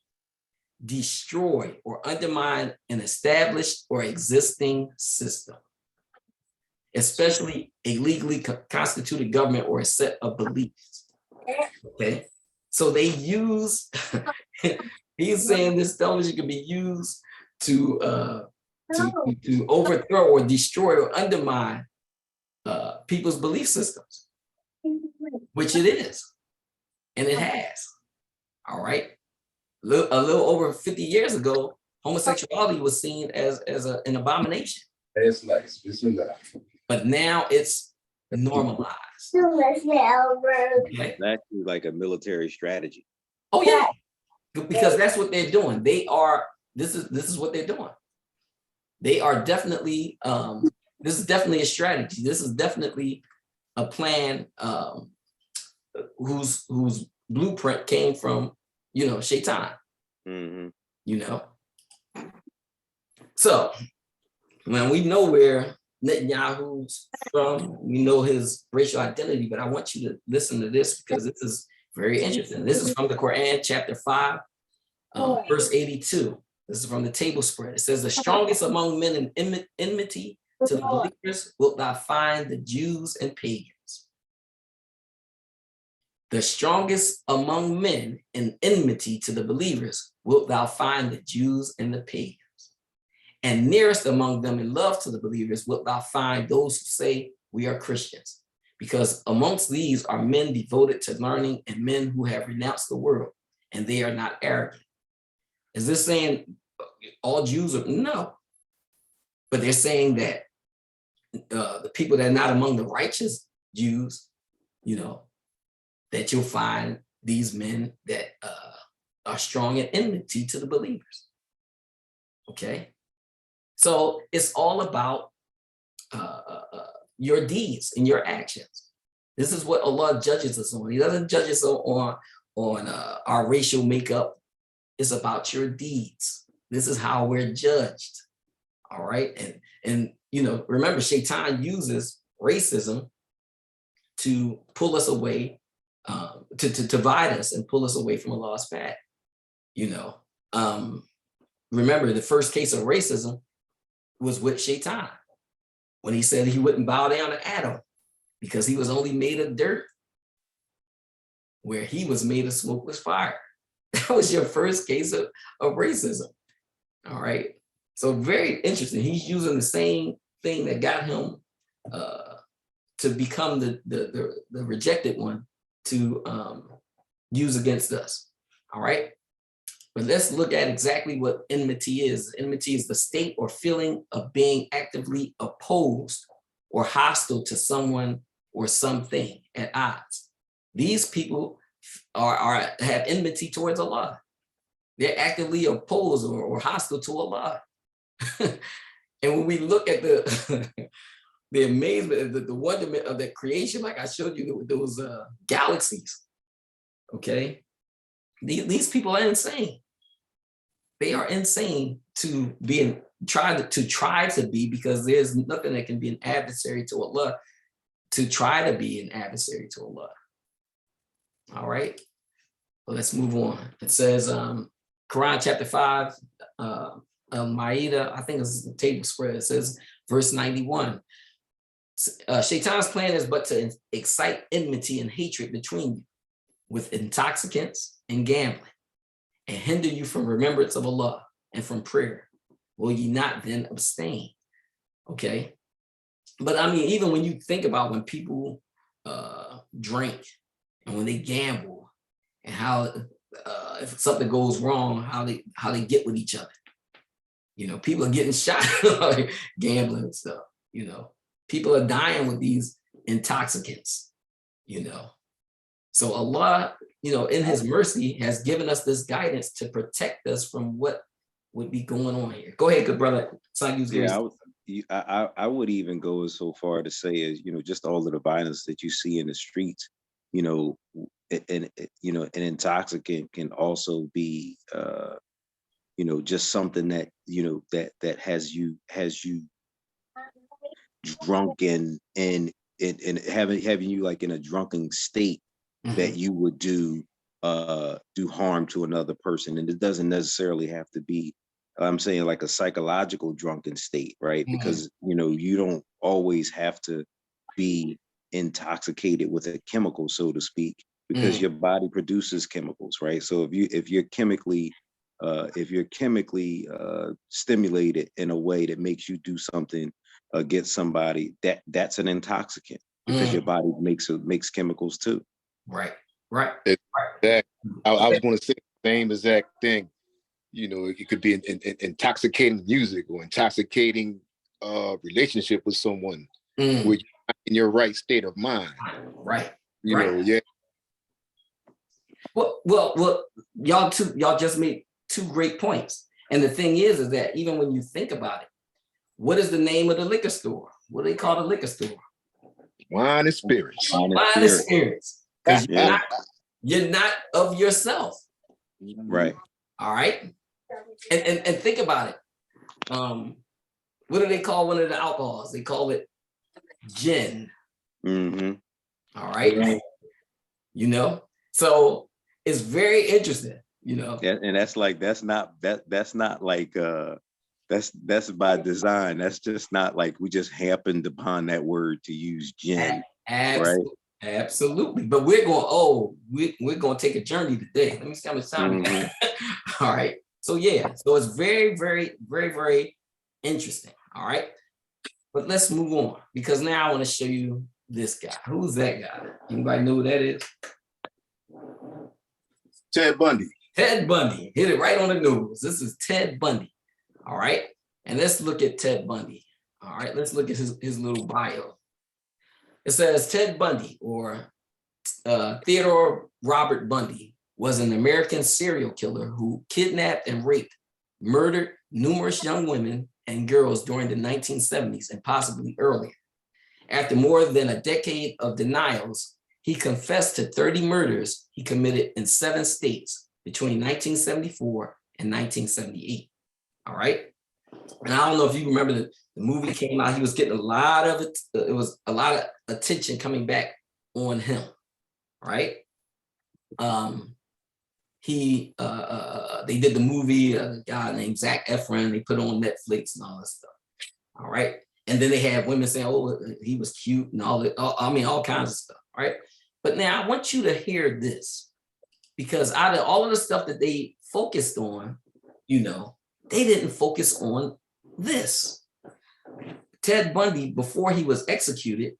Speaker 2: destroy or undermine an established or existing system, especially a legally constituted government or a set of beliefs. Okay, so they use, he's saying this television can be used to overthrow or destroy or undermine people's belief systems, which it is, and it has. All right, a little over 50 years ago, homosexuality was seen as an abomination.
Speaker 13: It's nice. It's enough.
Speaker 2: But now it's normalized. Okay.
Speaker 6: It's actually like a military strategy.
Speaker 2: Oh yeah, because that's what they're doing. They are. This is what they're doing. They are definitely. This is definitely a strategy. This is definitely a plan. Whose blueprint came from, Shaitan.
Speaker 6: Mm-hmm.
Speaker 2: So when we know where Netanyahu's from, we know his racial identity, but I want you to listen to this because this is very interesting. This is from the Quran, chapter 5, verse 82. This is from the table spread. It says, the strongest among men in enmity to the believers wilt thou find the Jews and pagans. The strongest among men in enmity to the believers wilt thou find the Jews and the pagans. And nearest among them in love to the believers wilt thou find those who say, we are Christians. Because amongst these are men devoted to learning and men who have renounced the world, and they are not arrogant. Is this saying all Jews are? No. But they're saying that the people that are not among the righteous Jews, that you'll find these men that are strong in enmity to the believers. Okay? So it's all about your deeds and your actions. This is what Allah judges us on. He doesn't judge us on our racial makeup. It's about your deeds. This is how we're judged. All right. And remember, Shaitan uses racism to pull us away, to divide us and pull us away from Allah's path. Remember, the first case of racism was with Shaitan, when he said he wouldn't bow down to Adam because he was only made of dirt, where he was made of smokeless fire. That was your first case of racism. All right. So very interesting. He's using the same thing that got him to become the rejected one to use against us. All right. But let's look at exactly what enmity is. Enmity is the state or feeling of being actively opposed or hostile to someone or something at odds. These people have enmity towards Allah. They're actively opposed or hostile to Allah. And when we look at the amazement, the wonderment of the creation, like I showed you those galaxies, okay? These people are insane. They are insane to try to be, because there's nothing that can be an adversary to Allah, to try to be an adversary to Allah. All right, well, let's move on. It says, Quran chapter 5, Ma'idah, I think it's the table spread. It says, verse 91. Shaitan's plan is but to excite enmity and hatred between you with intoxicants and gambling, and hinder you from remembrance of Allah and from prayer. Will ye not then abstain? Okay. But I mean, even when you think about when people drink and when they gamble, and how if something goes wrong, how they get with each other. People are getting shot like gambling and stuff. People are dying with these intoxicants. So Allah, in his mercy, has given us this guidance to protect us from what would be going on here. Go ahead, good brother.
Speaker 6: I would even go so far to say as, just all of the violence that you see in the streets, an intoxicant can also be, just something that, that has you drunk and having you like in a drunken state, mm-hmm. that you would do harm to another person. And it doesn't necessarily have to be, I'm saying, like a psychological drunken state, right? Mm-hmm. Because, you don't always have to be intoxicated with a chemical, so to speak, because your body produces chemicals, right? So if you're chemically stimulated in a way that makes you do something against somebody, that's an intoxicant, because your body makes chemicals too.
Speaker 2: Right.
Speaker 1: Exactly. I was going to say same exact thing. You know, it could be intoxicating music or intoxicating relationship with someone where you're not in your right state of mind.
Speaker 2: Right.
Speaker 1: You know, yeah.
Speaker 2: Well, y'all just made two great points. And the thing is that even when you think about it, what is the name of the liquor store? What do they call the liquor store?
Speaker 1: Wine and spirits.
Speaker 2: Wine and spirits. Because you're not of yourself.
Speaker 6: Right.
Speaker 2: All right. And think about it. What do they call one of the alcohols? They call it gin. All right. You know, so it's very interesting, you know.
Speaker 6: And that's like that's not like that's by design. That's just not like we just happened upon that word to use gin. Right.
Speaker 2: Absolutely. But we're going, we're going to take a journey today. Let me see how much time we got. All right. So yeah, so it's very, very, very, very interesting. All right. But let's move on, because now I want to show you this guy. Who's that guy? Anybody know who that is?
Speaker 1: Ted Bundy.
Speaker 2: Ted Bundy. Hit it right on the nose. This is Ted Bundy. All right. And let's look at Ted Bundy. All right. Let's look at his little bio. It says Ted Bundy, or Theodore Robert Bundy, was an American serial killer who kidnapped and raped, murdered numerous young women and girls during the 1970s and possibly earlier. After more than a decade of denials, he confessed to 30 murders he committed in 7 states between 1974 and 1978. All right. And I don't know if you remember the movie came out, he was getting a lot of it. It was a lot of attention coming back on him. Right. They did the movie, a guy named Zac Efron, they put on Netflix and all that stuff. All right. And then they had women saying, oh, he was cute and all that. I mean, all kinds of stuff. Right. But now I want you to hear this, because out of all of the stuff that they focused on, you know, they didn't focus on this. Ted Bundy, before he was executed,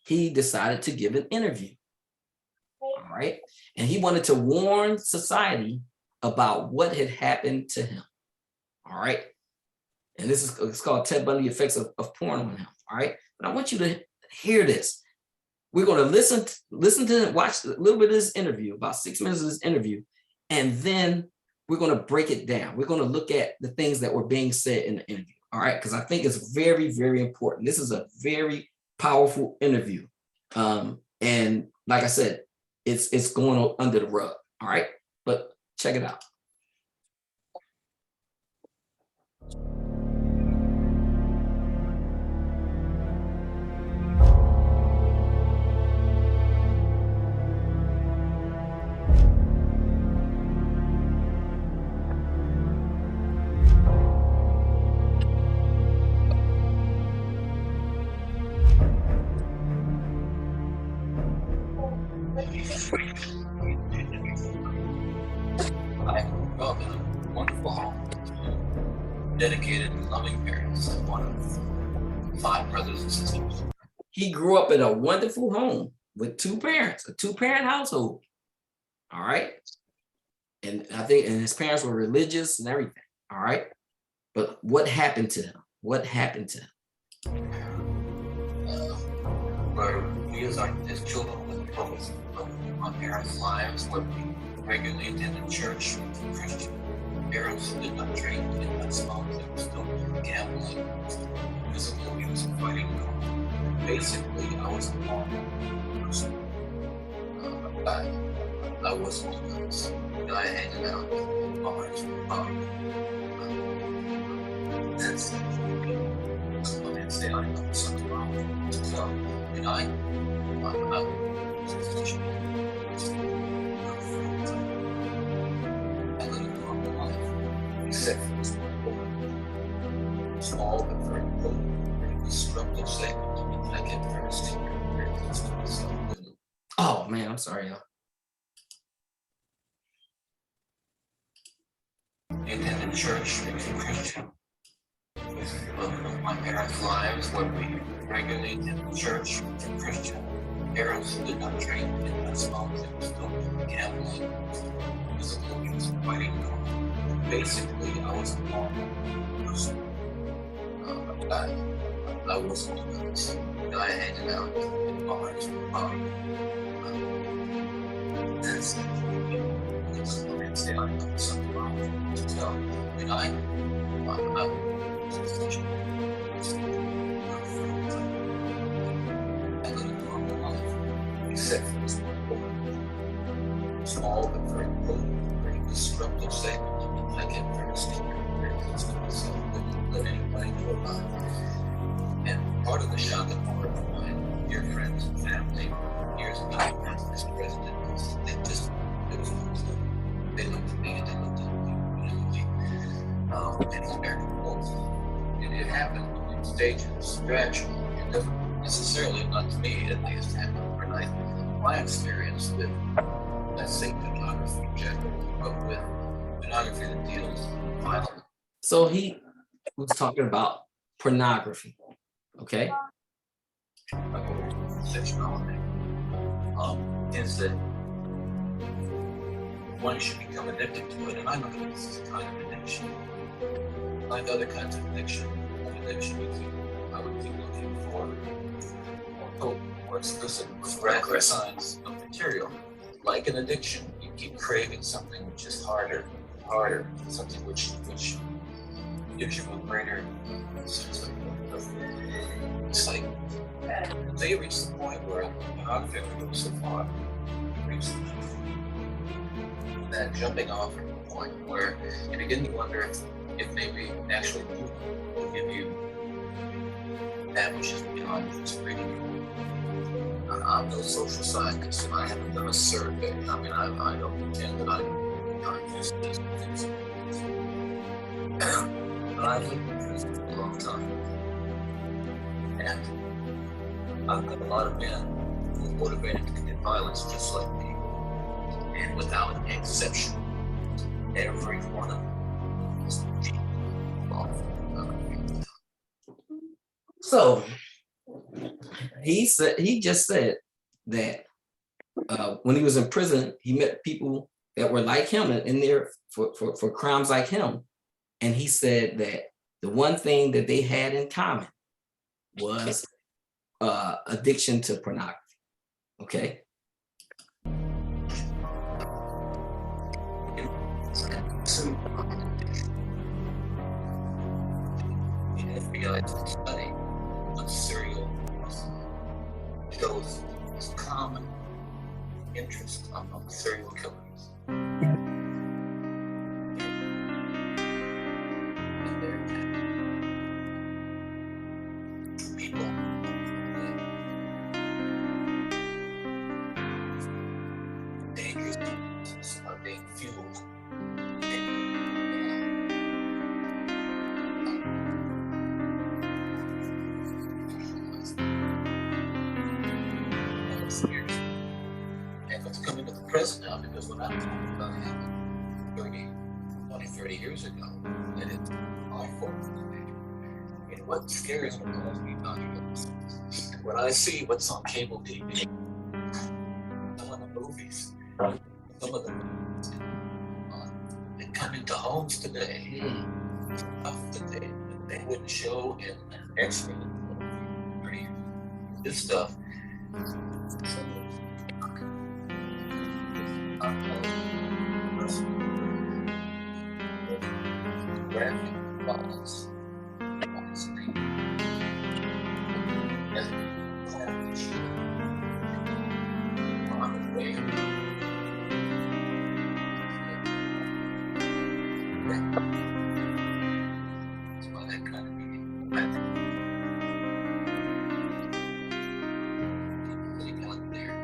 Speaker 2: he decided to give an interview. All right. And he wanted to warn society about what had happened to him. All right. And this is, it's called Ted Bundy Effects of Porn on Him. All right. But I want you to hear this. We're going to listen to watch a little bit of this interview, about 6 minutes of this interview, and then we're going to break it down. We're going to look at the things that were being said in the interview. All right. Because I think it's very, very important. This is a very powerful interview. And like I said, it's going under the rug. All right. But check it out. Wonderful home, dedicated and loving parents, one of 5 brothers and sisters. He grew up in a wonderful home with 2 parents, a 2-parent household. All right. And I think, and his parents were religious and everything. All right. But what happened to him? What happened to him? Where we as children with the purpose of my parents' lives, where we regularly attended church, Christian. Parents did not drink, did not smoke, they were still gambling, physical abuse, fighting. Basically, I was a normal person. I was one of those guy hanging out in bars, that's somebody would say I know something wrong with me. So, you know, I except for this small but very important, very disruptive segment. I get very close to myself. Oh man, I'm sorry, y'all. I attended church, Christian. Of my parents' lives, when we regularly attended church, Christian.
Speaker 14: parents did not train me in that small things, don't gambling, physical abuse, fighting. Basically, I was a normal person. I wasn't a guy hanging out in bars. That's say I know something wrong with me. So, I mean, I was such a I lived a normal life, except for this small but very potent, very disruptive segment. I get very scared, very close to myself, didn't let anybody know about it. And part of the shock and horror of my dear friends and family years ago as this president was they just there was no clue. They looked at me and they looked at me, and it's very cool. And it happened in stages, gradually. It doesn't necessarily, not to me at least, happen overnight. My experience with, let's say, pornography in general, but with pornography that deals with violence.
Speaker 2: So he was talking about pornography, okay?
Speaker 14: Sexuality. Is that one should become addicted to it, and I look at this as a kind of addiction. Like other kinds of addiction, I would keep looking for more potent, more explicit, graphic signs of material. Like an addiction, you keep craving something which is harder, something which gives you a greater sense of it's like they reach the point where pornography goes so far, reach that jumping off point where you begin to wonder if maybe actually will give you that which is beyond just reading. I'm no social scientist and I haven't done a survey. I mean, I don't pretend that I'm just things. But I've lived with this for a long time. And I've got a lot of men who are motivated to commit violence just like me. And without exception, every one of them is deeply involved.
Speaker 2: So he just said that when he was in prison, he met people that were like him and in there for crimes like him. And he said that the one thing that they had in common was addiction to pornography. Okay.
Speaker 14: The FBI study of serial shows this common interest among serial killers. People dangerous things are being fueled. And it's coming to the present now because when I'm talking about it happened 30 years ago, and it's my fault. And what scares me most me talking about this, when I see what's on cable TV, some of the movies, some of the movies that come into homes today, stuff that they wouldn't show in an X-rated movie. This stuff. Graphic violence on the screen. As clownish on the way. That's why that kind of meaning. Sitting out there.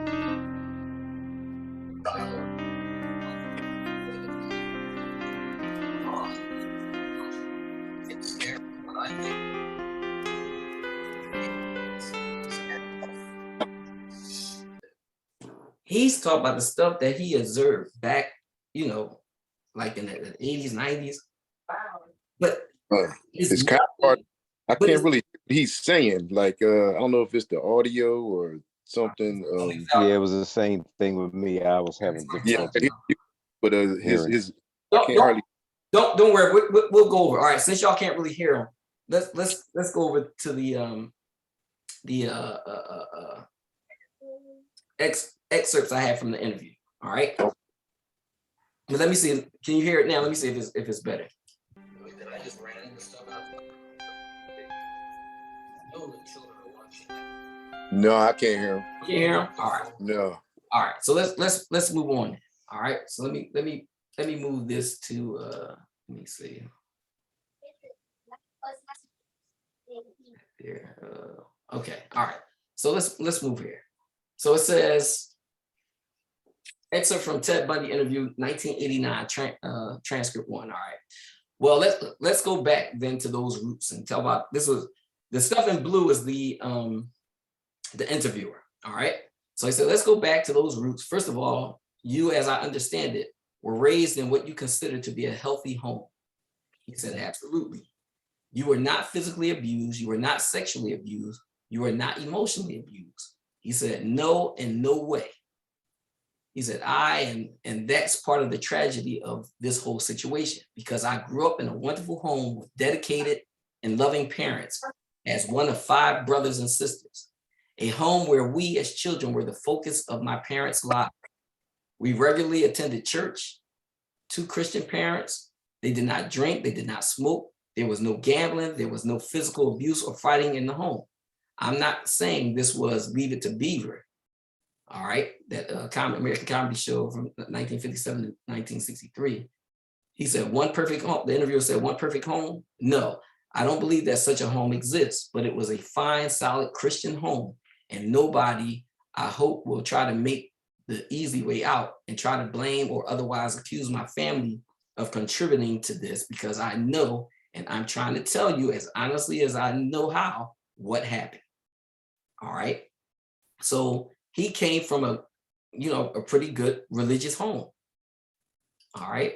Speaker 14: It's scary, but I think
Speaker 2: he's talking about the stuff that he observed back, like in the 80s, 90s. But
Speaker 1: it's kind of hard. I can't really hear what he's saying. Like, I don't know if it's the audio or something.
Speaker 6: Yeah, it was the same thing with me. I was having
Speaker 1: Yeah,
Speaker 6: difficulty
Speaker 1: but
Speaker 6: hearing.
Speaker 1: his I can't hardly.
Speaker 2: Don't worry. We'll go over. All right, since y'all can't really hear him, let's go over to the excerpts I had from the interview. All right. But let me see. Can you hear it now? Let me see if it's better.
Speaker 14: I just ran into stuff out there. I know the children are watching.
Speaker 1: No, I can't hear him.
Speaker 2: You can't hear him? All right.
Speaker 1: No.
Speaker 2: All right. So let's move on. All right. So let me move this to let me see. Here. Okay. All right. So let's move here. So it says excerpt from Ted Bundy interview 1989 transcript 1. All right. Well, let's go back then to those roots and tell about this. Was the stuff in blue is the interviewer. All right. So he said, let's go back to those roots. First of all, you, as I understand it, were raised in what you consider to be a healthy home. He said, absolutely. You were not physically abused. You were not sexually abused. You were not emotionally abused. He said, no, in no way. He said, and that's part of the tragedy of this whole situation, because I grew up in a wonderful home with dedicated and loving parents as one of 5 brothers and sisters, a home where we as children were the focus of my parents' lives. We regularly attended church, 2 Christian parents. They did not drink, they did not smoke. There was no gambling, there was no physical abuse or fighting in the home. I'm not saying this was Leave It to Beaver, all right, that American comedy show from 1957 to 1963. He said, one perfect home. The interviewer said, one perfect home? No, I don't believe that such a home exists, but it was a fine, solid Christian home. And nobody, I hope, will try to make the easy way out and try to blame or otherwise accuse my family of contributing to this, because I know, and I'm trying to tell you as honestly as I know how, what happened. All right. So he came from a pretty good religious home. All right.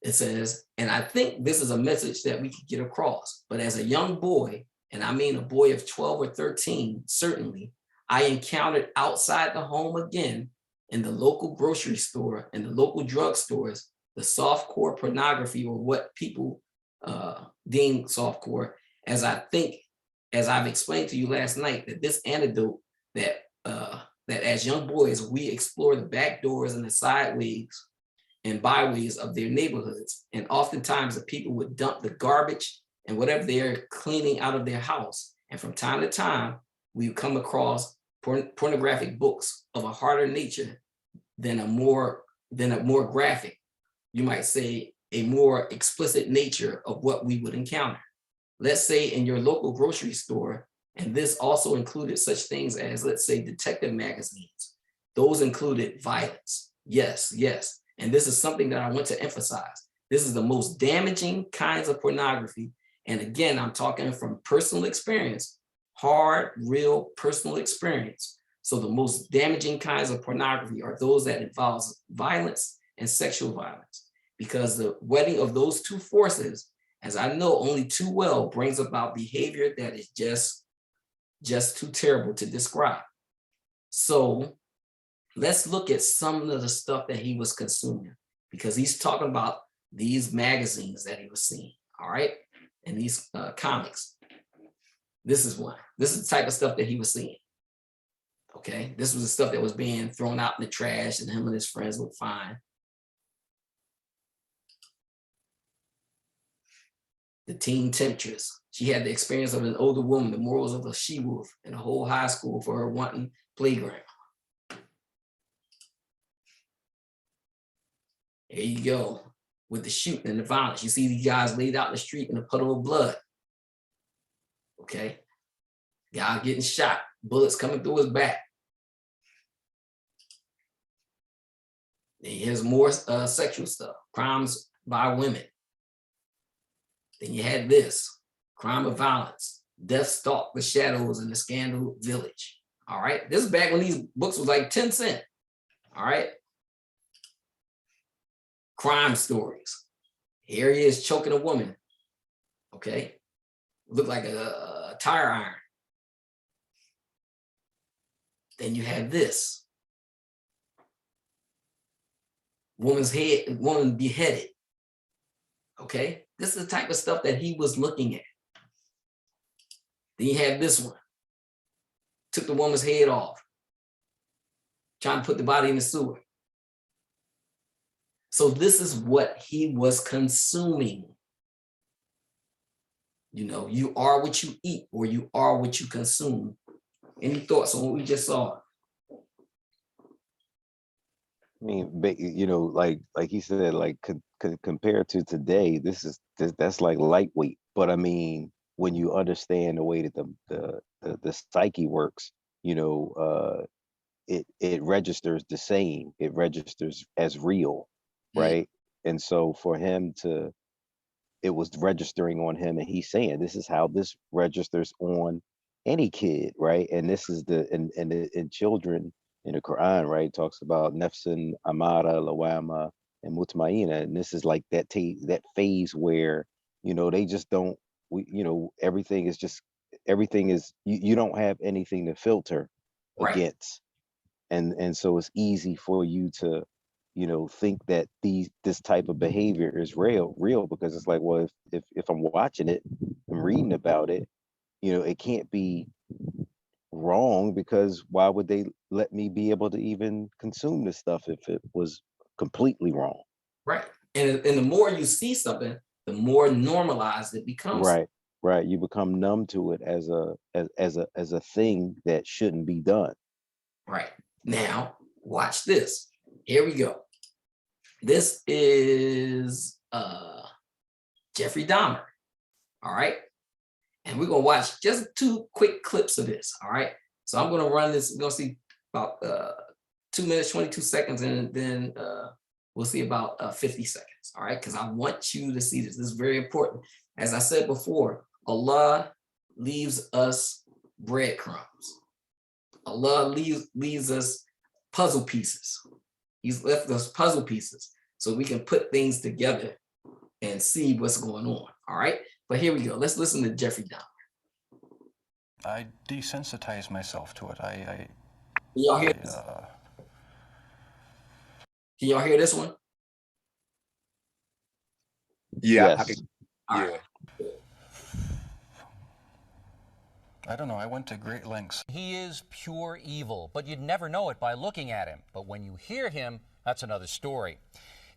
Speaker 2: It says, and I think this is a message that we can get across, but as a young boy, and I mean a boy of 12 or 13, certainly, I encountered outside the home again, in the local grocery store and the local drugstores, the softcore pornography, or what people deem softcore, as I've explained to you last night, that this antidote that as young boys, we explore the back doors and the sideways and byways of their neighborhoods. And oftentimes the people would dump the garbage and whatever they're cleaning out of their house. And from time to time, we come across pornographic books of a harder nature than a more graphic, you might say, a more explicit nature of what we would encounter. Let's say in your local grocery store, and this also included such things as, let's say, detective magazines. Those included violence. Yes, yes. And this is something that I want to emphasize. This is the most damaging kinds of pornography. And again, I'm talking from personal experience, hard, real personal experience. So the most damaging kinds of pornography are those that involve violence and sexual violence, because the wedding of those two forces, as I know only too well, brings about behavior that is just too terrible to describe. So let's look at some of the stuff that he was consuming, because he's talking about these magazines that he was seeing, all right? And these comics. This is one. This is the type of stuff that he was seeing. Okay, this was the stuff that was being thrown out in the trash and him and his friends would find. The teen temptress. She had the experience of an older woman, the morals of a she-wolf, and a whole high school for her wanton playground. There you go, with the shooting and the violence. You see these guys laid out in the street in a puddle of blood. Okay, guy getting shot, bullets coming through his back. Then here's more sexual stuff, crimes by women. Then you had this, crime of violence, death stalked the shadows in the Scandal Village. All right, this is back when these books was like 10 cents. All right. Crime stories. Here he is choking a woman. Okay. Looked like a tire iron. Then you have this. Woman beheaded. Okay, this is the type of stuff that he was looking at. Then you have this one. Took the woman's head off. Trying to put the body in the sewer. So this is what he was consuming. You know, you are what you eat, or you are what you consume. Any thoughts on what we just saw?
Speaker 6: I mean, you know, like he said, like compared to today, that's like lightweight. But I mean, when you understand the way that the psyche works, you know, it registers the same. It registers as real, right? And so for him to, it was registering on him, and he's saying this is how this registers on any kid, right? And this is in children in the Quran, right? Talks about nafsin amara, lawama, and mutmaina, and this is like that phase where, you know, they just don't, you know, everything is you don't have anything to filter against, and so it's easy for you to, you know, think that this type of behavior is real because it's like, well, if I'm watching it, I'm reading about it, you know, it can't be wrong, because why would they let me be able to even consume this stuff if it was completely wrong?
Speaker 2: Right. And the more you see something, the more normalized it becomes.
Speaker 6: Right. You become numb to it as a thing that shouldn't be done.
Speaker 2: Right. Now, watch this. Here we go. This is Jeffrey Dahmer. All right. And we're going to watch just 2 quick clips of this. All right. So I'm going to run this. We're going to see about 2 minutes, 22 seconds, and then we'll see about 50 seconds. All right. Because I want you to see this. This is very important. As I said before, Allah leaves us breadcrumbs. Allah leaves us puzzle pieces. He's left us puzzle pieces so we can put things together and see what's going on. All right. But here we go. Let's listen to Jeffrey Dahmer.
Speaker 15: I desensitized myself to it.
Speaker 2: Can y'all hear this? Can y'all hear this one?
Speaker 1: Yeah.
Speaker 6: Yes.
Speaker 15: I don't know. I went to great lengths.
Speaker 16: He is pure evil, but you'd never know it by looking at him. But when you hear him, that's another story.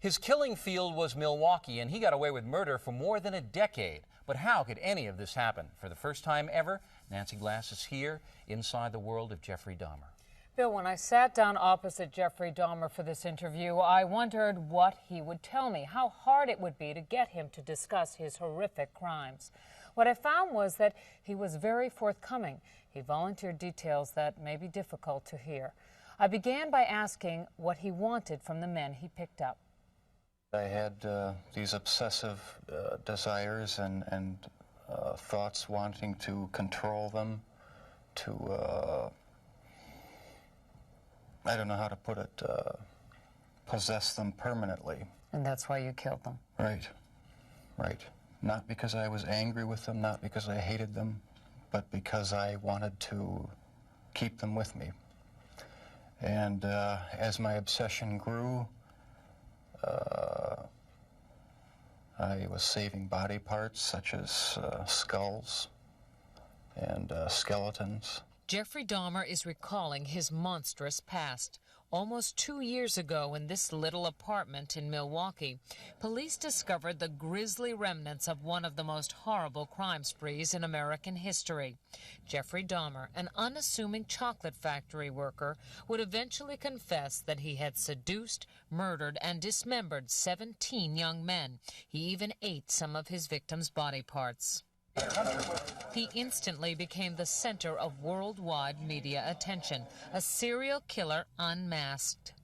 Speaker 16: His killing field was Milwaukee, and he got away with murder for more than a decade. But how could any of this happen? For the first time ever, Nancy Glass is here inside the world of Jeffrey Dahmer.
Speaker 17: Bill, when I sat down opposite Jeffrey Dahmer for this interview, I wondered what he would tell me, how hard it would be to get him to discuss his horrific crimes. What I found was that he was very forthcoming. He volunteered details that may be difficult to hear. I began by asking what he wanted from the men he picked up.
Speaker 15: I had these obsessive desires and thoughts wanting to control them, to, I don't know how to put it, possess them permanently.
Speaker 17: And that's why you killed them?
Speaker 15: Right. Not because I was angry with them, not because I hated them, but because I wanted to keep them with me. And as my obsession grew, I was saving body parts such as skulls and skeletons.
Speaker 17: Jeffrey Dahmer is recalling his monstrous past. Almost 2 years ago in this little apartment in Milwaukee, police discovered the grisly remnants of one of the most horrible crime sprees in American history. Jeffrey Dahmer, an unassuming chocolate factory worker, would eventually confess that he had seduced, murdered, and dismembered 17 young men. He even ate some of his victims' body parts. He instantly became the center of worldwide media attention, a serial killer unmasked.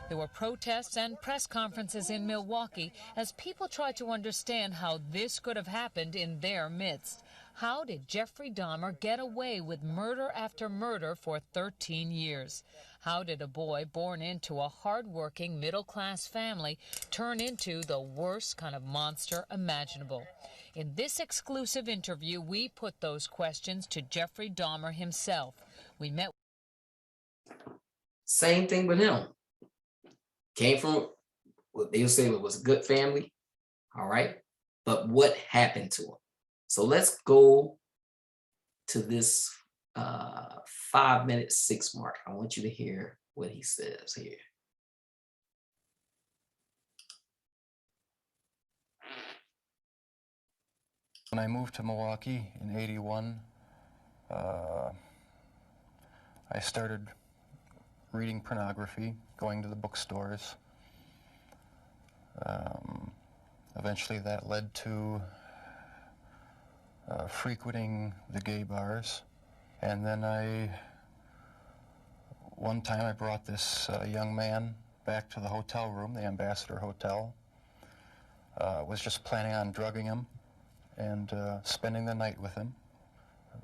Speaker 17: There were protests and press conferences in Milwaukee as people tried to understand how this could have happened in their midst. How did Jeffrey Dahmer get away with murder after murder for 13 years? How did a boy born into a hard-working middle-class family turn into the worst kind of monster imaginable? In this exclusive interview, we put those questions to Jeffrey Dahmer himself. We met
Speaker 2: Same thing with him. Came from what they'll say was a good family. All right. But what happened to him? So let's go to this 5-minute 6 mark. I want you to hear what he says here.
Speaker 15: When I moved to Milwaukee in '81, I started reading pornography, going to the bookstores. Eventually that led to frequenting the gay bars. And then one time I brought this young man back to the hotel room, the Ambassador Hotel. Was just planning on drugging him and spending the night with him.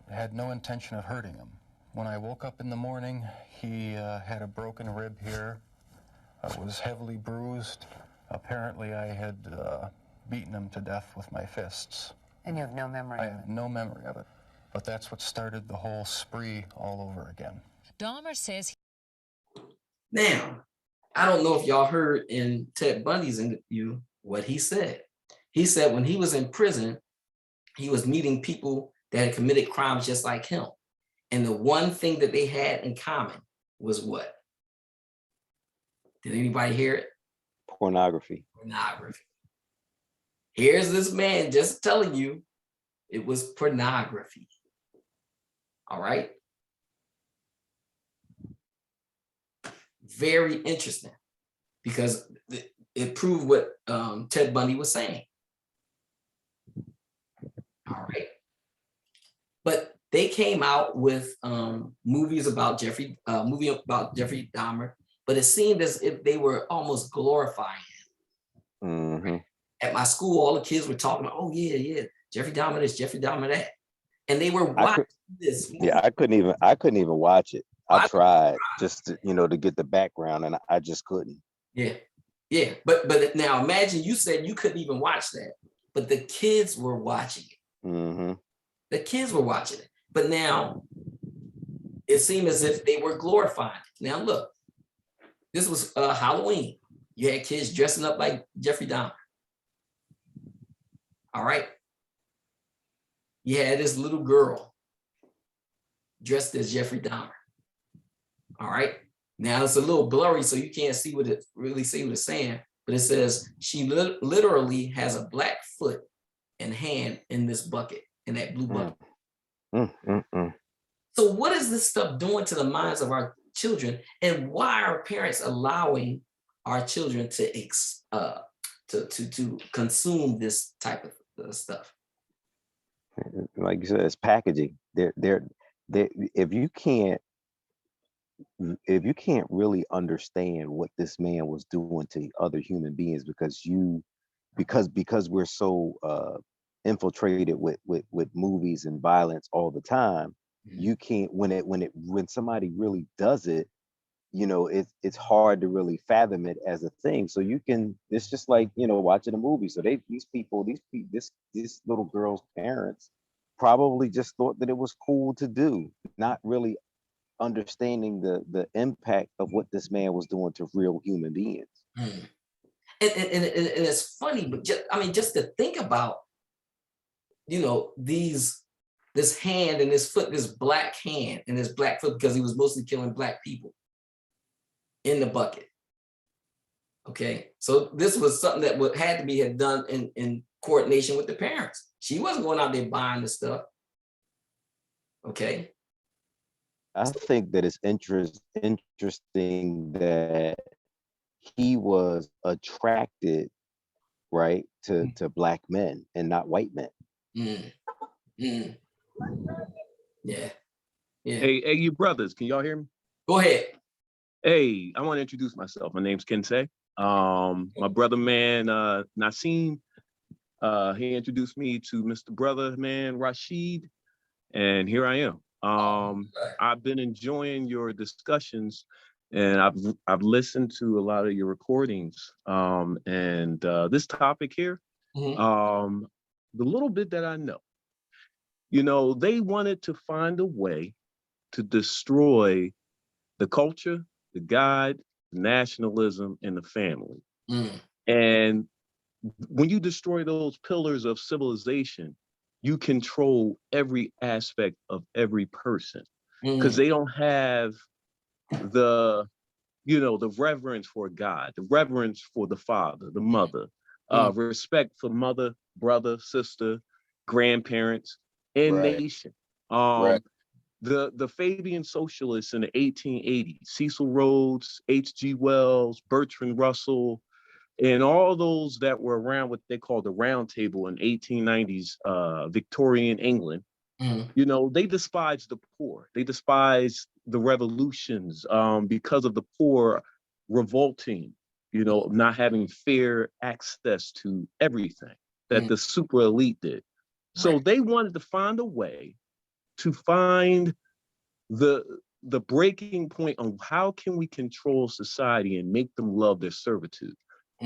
Speaker 15: I had no intention of hurting him. When I woke up in the morning, he had a broken rib here, was heavily bruised. Apparently I had beaten him to death with my fists.
Speaker 18: And you have no memory
Speaker 15: I
Speaker 18: of it?
Speaker 15: have no memory of it. But that's what started the whole spree all over again.
Speaker 17: Dahmer says.
Speaker 2: Now, I don't know if y'all heard in Ted Bundy's interview what he said. He said when he was in prison, he was meeting people that had committed crimes just like him. And the one thing that they had in common was what? Did anybody hear it?
Speaker 6: Pornography.
Speaker 2: Pornography. Here's this man just telling you it was pornography. All right. Very interesting because it proved what Ted Bundy was saying. All right. But they came out with movies about Jeffrey Dahmer, but it seemed as if they were almost glorifying him.
Speaker 6: Mm-hmm.
Speaker 2: At my school, all the kids were talking about, oh yeah, Jeffrey Dahmer this, Jeffrey Dahmer that. And they were watching this movie.
Speaker 6: Yeah, I couldn't even watch it. I tried just to, to get the background, and I just couldn't.
Speaker 2: Yeah. But now imagine you said you couldn't even watch that, but the kids were watching it.
Speaker 6: Mm-hmm.
Speaker 2: The kids were watching it. But now it seemed as if they were glorifying it. Now look, this was Halloween. You had kids dressing up like Jeffrey Dahmer. All right. You had this little girl dressed as Jeffrey Dahmer. All right. Now it's a little blurry, so you can't see what it really say what it's saying, but it says she literally has a black foot and hand in this bucket, in that blue bucket. So what is this stuff doing to the minds of our children, and why are parents allowing our children to consume this type of stuff?
Speaker 6: Like you said, it's packaging. If you can't really understand what this man was doing to other human beings, because we're so infiltrated with movies and violence all the time, you can't, when somebody really does it, it's hard to really fathom it as a thing. So it's just like, watching a movie. So this little girl's parents probably just thought that it was cool to do, not really understanding the impact of what this man was doing to real human beings.
Speaker 2: And it's funny, but just to think about, this hand and this foot, this black hand and this black foot, because he was mostly killing black people in the bucket. Okay, so this was something that had to be done in coordination with the parents. She wasn't going out there buying the stuff. Okay.
Speaker 6: I think that it's interesting that he was attracted, right, to black men and not white men.
Speaker 2: Yeah.
Speaker 19: Hey, you brothers, can y'all hear me?
Speaker 2: Go ahead.
Speaker 19: Hey, I want to introduce myself. My name's Kensei. My brother man, Nassim, he introduced me to Mr. Brother man, Rashid, and here I am. I've been enjoying your discussions, and I've listened to a lot of your recordings. And this topic here, the little bit that I know, they wanted to find a way to destroy the the culture, the God, nationalism, and the family.
Speaker 2: Mm.
Speaker 19: And when you destroy those pillars of civilization, you control every aspect of every person, because they don't have the, you know, the reverence for God, the reverence for the father, the mother, respect for mother, brother, sister, grandparents, and
Speaker 1: Right.
Speaker 19: nation.
Speaker 1: Right.
Speaker 19: The Fabian socialists in the 1880s, Cecil Rhodes, H.G. Wells, Bertrand Russell, and all those that were around what they called the Round Table in 1890s Victorian England, you know, they despised the poor. They despised the revolutions because of the poor revolting, you know, not having fair access to everything that the super elite did. So they wanted to find a way to find the breaking point on how can we control society and make them love their servitude.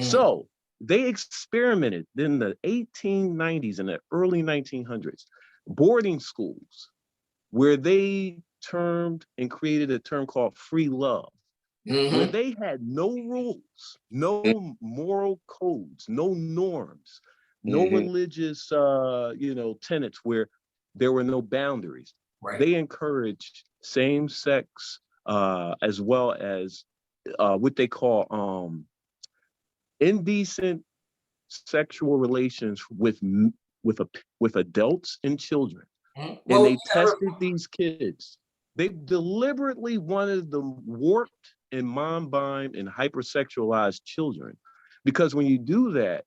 Speaker 19: So they experimented in the 1890s and the early 1900s, boarding schools, where they termed and created a term called free love, where they had no rules, no moral codes, no norms, no religious, you know, tenets, where there were no boundaries.
Speaker 2: Right.
Speaker 19: They encouraged same-sex as well as what they call indecent sexual relations with adults and children. And
Speaker 2: Well,
Speaker 19: they tested these kids. They deliberately wanted them warped and mom-bind and hypersexualized children, because when you do that,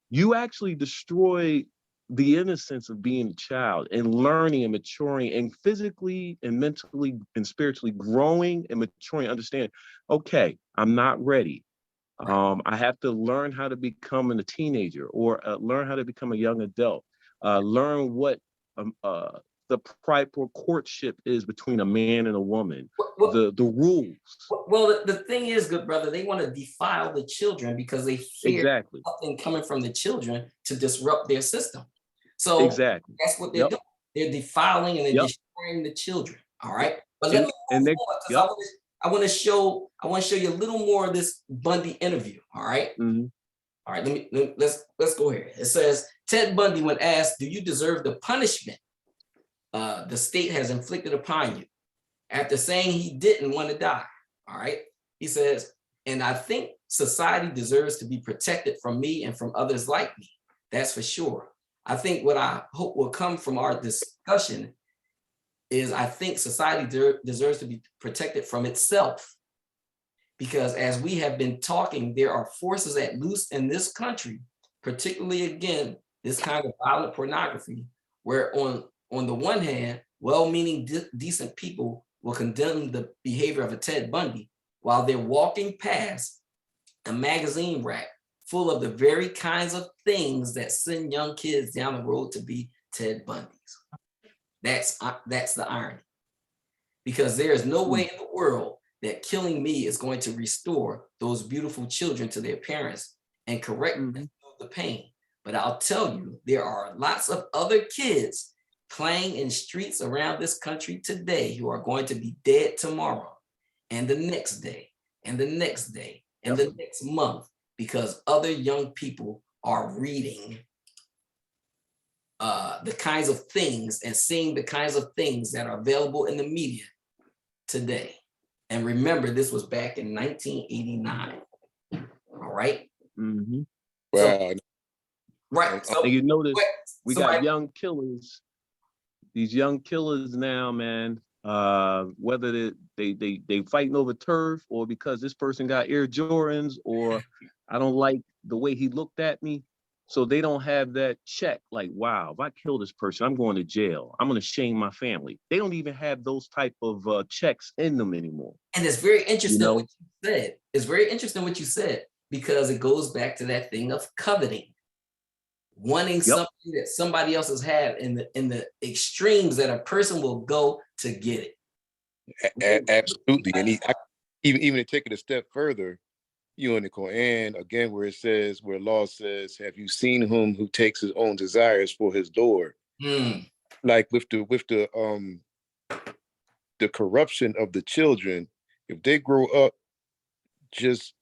Speaker 19: you actually destroy the innocence of being a child and learning and maturing and physically and mentally and spiritually growing and maturing, understanding, okay, I'm not ready. I have to learn how to become a teenager, or learn how to become a young adult, learn what the proper courtship is between a man and a woman, the rules.
Speaker 2: Well, the thing is, good brother, they want to defile the children because they fear something coming from the children to disrupt their system. So that's what they're doing. They're defiling and they're destroying the children. All right. But let me move on, because I want to show you a little more of this Bundy interview. All right. All right. Let's go here. It says Ted Bundy, when asked, "Do you deserve the punishment the state has inflicted upon you?" After saying he didn't want to die. All right. He says, "And I think society deserves to be protected from me and from others like me. That's for sure. I think what I hope will come from our discussion is I think society deserves to be protected from itself. Because as we have been talking, there are forces at loose in this country, particularly, again, this kind of violent pornography, where on the one hand, well-meaning, decent people will condemn the behavior of a Ted Bundy while they're walking past a magazine rack full of the very kinds of things that send young kids down the road to be Ted Bundys." That's the irony, because there is no way in the world that killing me is going to restore those beautiful children to their parents and correct the pain. But I'll tell you, there are lots of other kids playing in streets around this country today who are going to be dead tomorrow and the next day and the next day and the next month, because other young people are reading the kinds of things and seeing the kinds of things that are available in the media today. And remember, this was back in 1989. All right.
Speaker 1: Wow.
Speaker 2: So, right. So
Speaker 19: and you notice we got young killers. These young killers now, man. Whether they fighting over turf, or because this person got Air Jordans, or I don't like the way he looked at me. So they don't have that check, like, wow, if I kill this person, I'm going to jail. I'm going to shame my family. They don't even have those type of checks in them anymore.
Speaker 2: And it's very interesting what you said. It's very interesting what you said, because it goes back to that thing of coveting, wanting something that somebody else has had in the extremes that a person will go to get it.
Speaker 1: Absolutely. And even to take it a step further, in the Quran, again, where Allah says, "Have you seen him who takes his own desires for his Lord?" Like with the corruption of the children, if they grow up just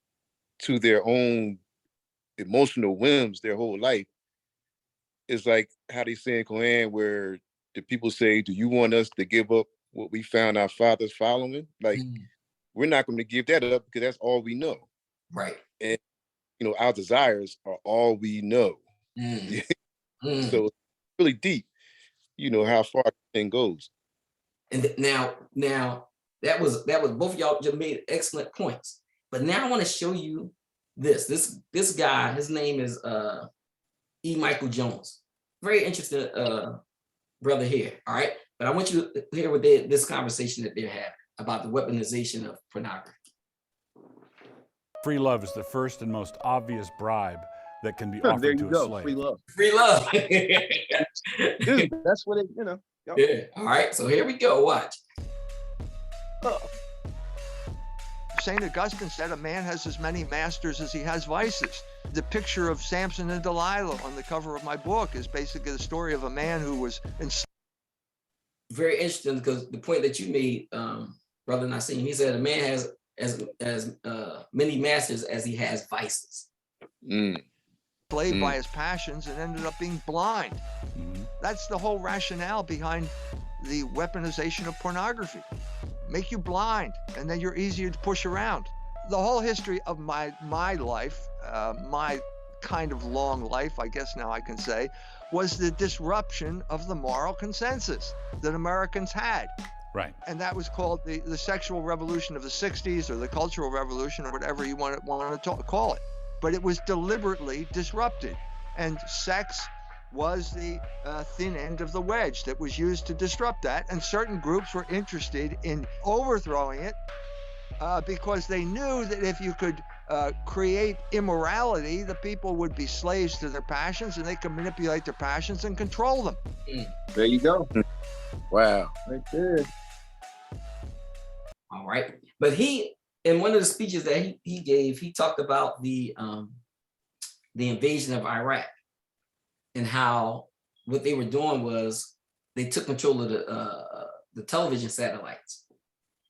Speaker 1: to their own emotional whims their whole life, it's like how they say in Quran, where the people say, "Do you want us to give up what we found our fathers following?" Like, we're not going to give that up because that's all we know.
Speaker 2: Right.
Speaker 1: And our desires are all we know. So it's really deep, how far the thing goes.
Speaker 2: And now that was both of y'all just made excellent points. But now I want to show you this guy. His name is E. Michael Jones. Very interesting brother here. All right, but I want you to hear what this conversation that they're having about the weaponization of pornography.
Speaker 18: Free love is the first and most obvious bribe that can be offered to a slave.
Speaker 19: Free love.
Speaker 2: Free love.
Speaker 19: Dude, that's what it,
Speaker 2: Yeah. All right. So here we go. Watch.
Speaker 20: St. Augustine said a man has as many masters as he has vices. The picture of Samson and Delilah on the cover of my book is basically the story of a man who was
Speaker 2: very interesting, because the point that you made, Brother Nassim, he said a man has as many masters as he has vices.
Speaker 20: Enslaved by his passions and ended up being blind. That's the whole rationale behind the weaponization of pornography. Make you blind, and then you're easier to push around. The whole history of my life, my kind of long life, I guess now I can say, was the disruption of the moral consensus that Americans had.
Speaker 18: Right.
Speaker 20: And that was called the sexual revolution of the 60s, or the cultural revolution, or whatever you want to call it. But it was deliberately disrupted. And sex was the thin end of the wedge that was used to disrupt that. And certain groups were interested in overthrowing it because they knew that if you could create immorality, the people would be slaves to their passions, and they could manipulate their passions and control them.
Speaker 19: There you go.
Speaker 1: Wow.
Speaker 19: Right there.
Speaker 2: All right. But he, in one of the speeches that he gave, he talked about the invasion of Iraq, and how what they were doing was they took control of the television satellites.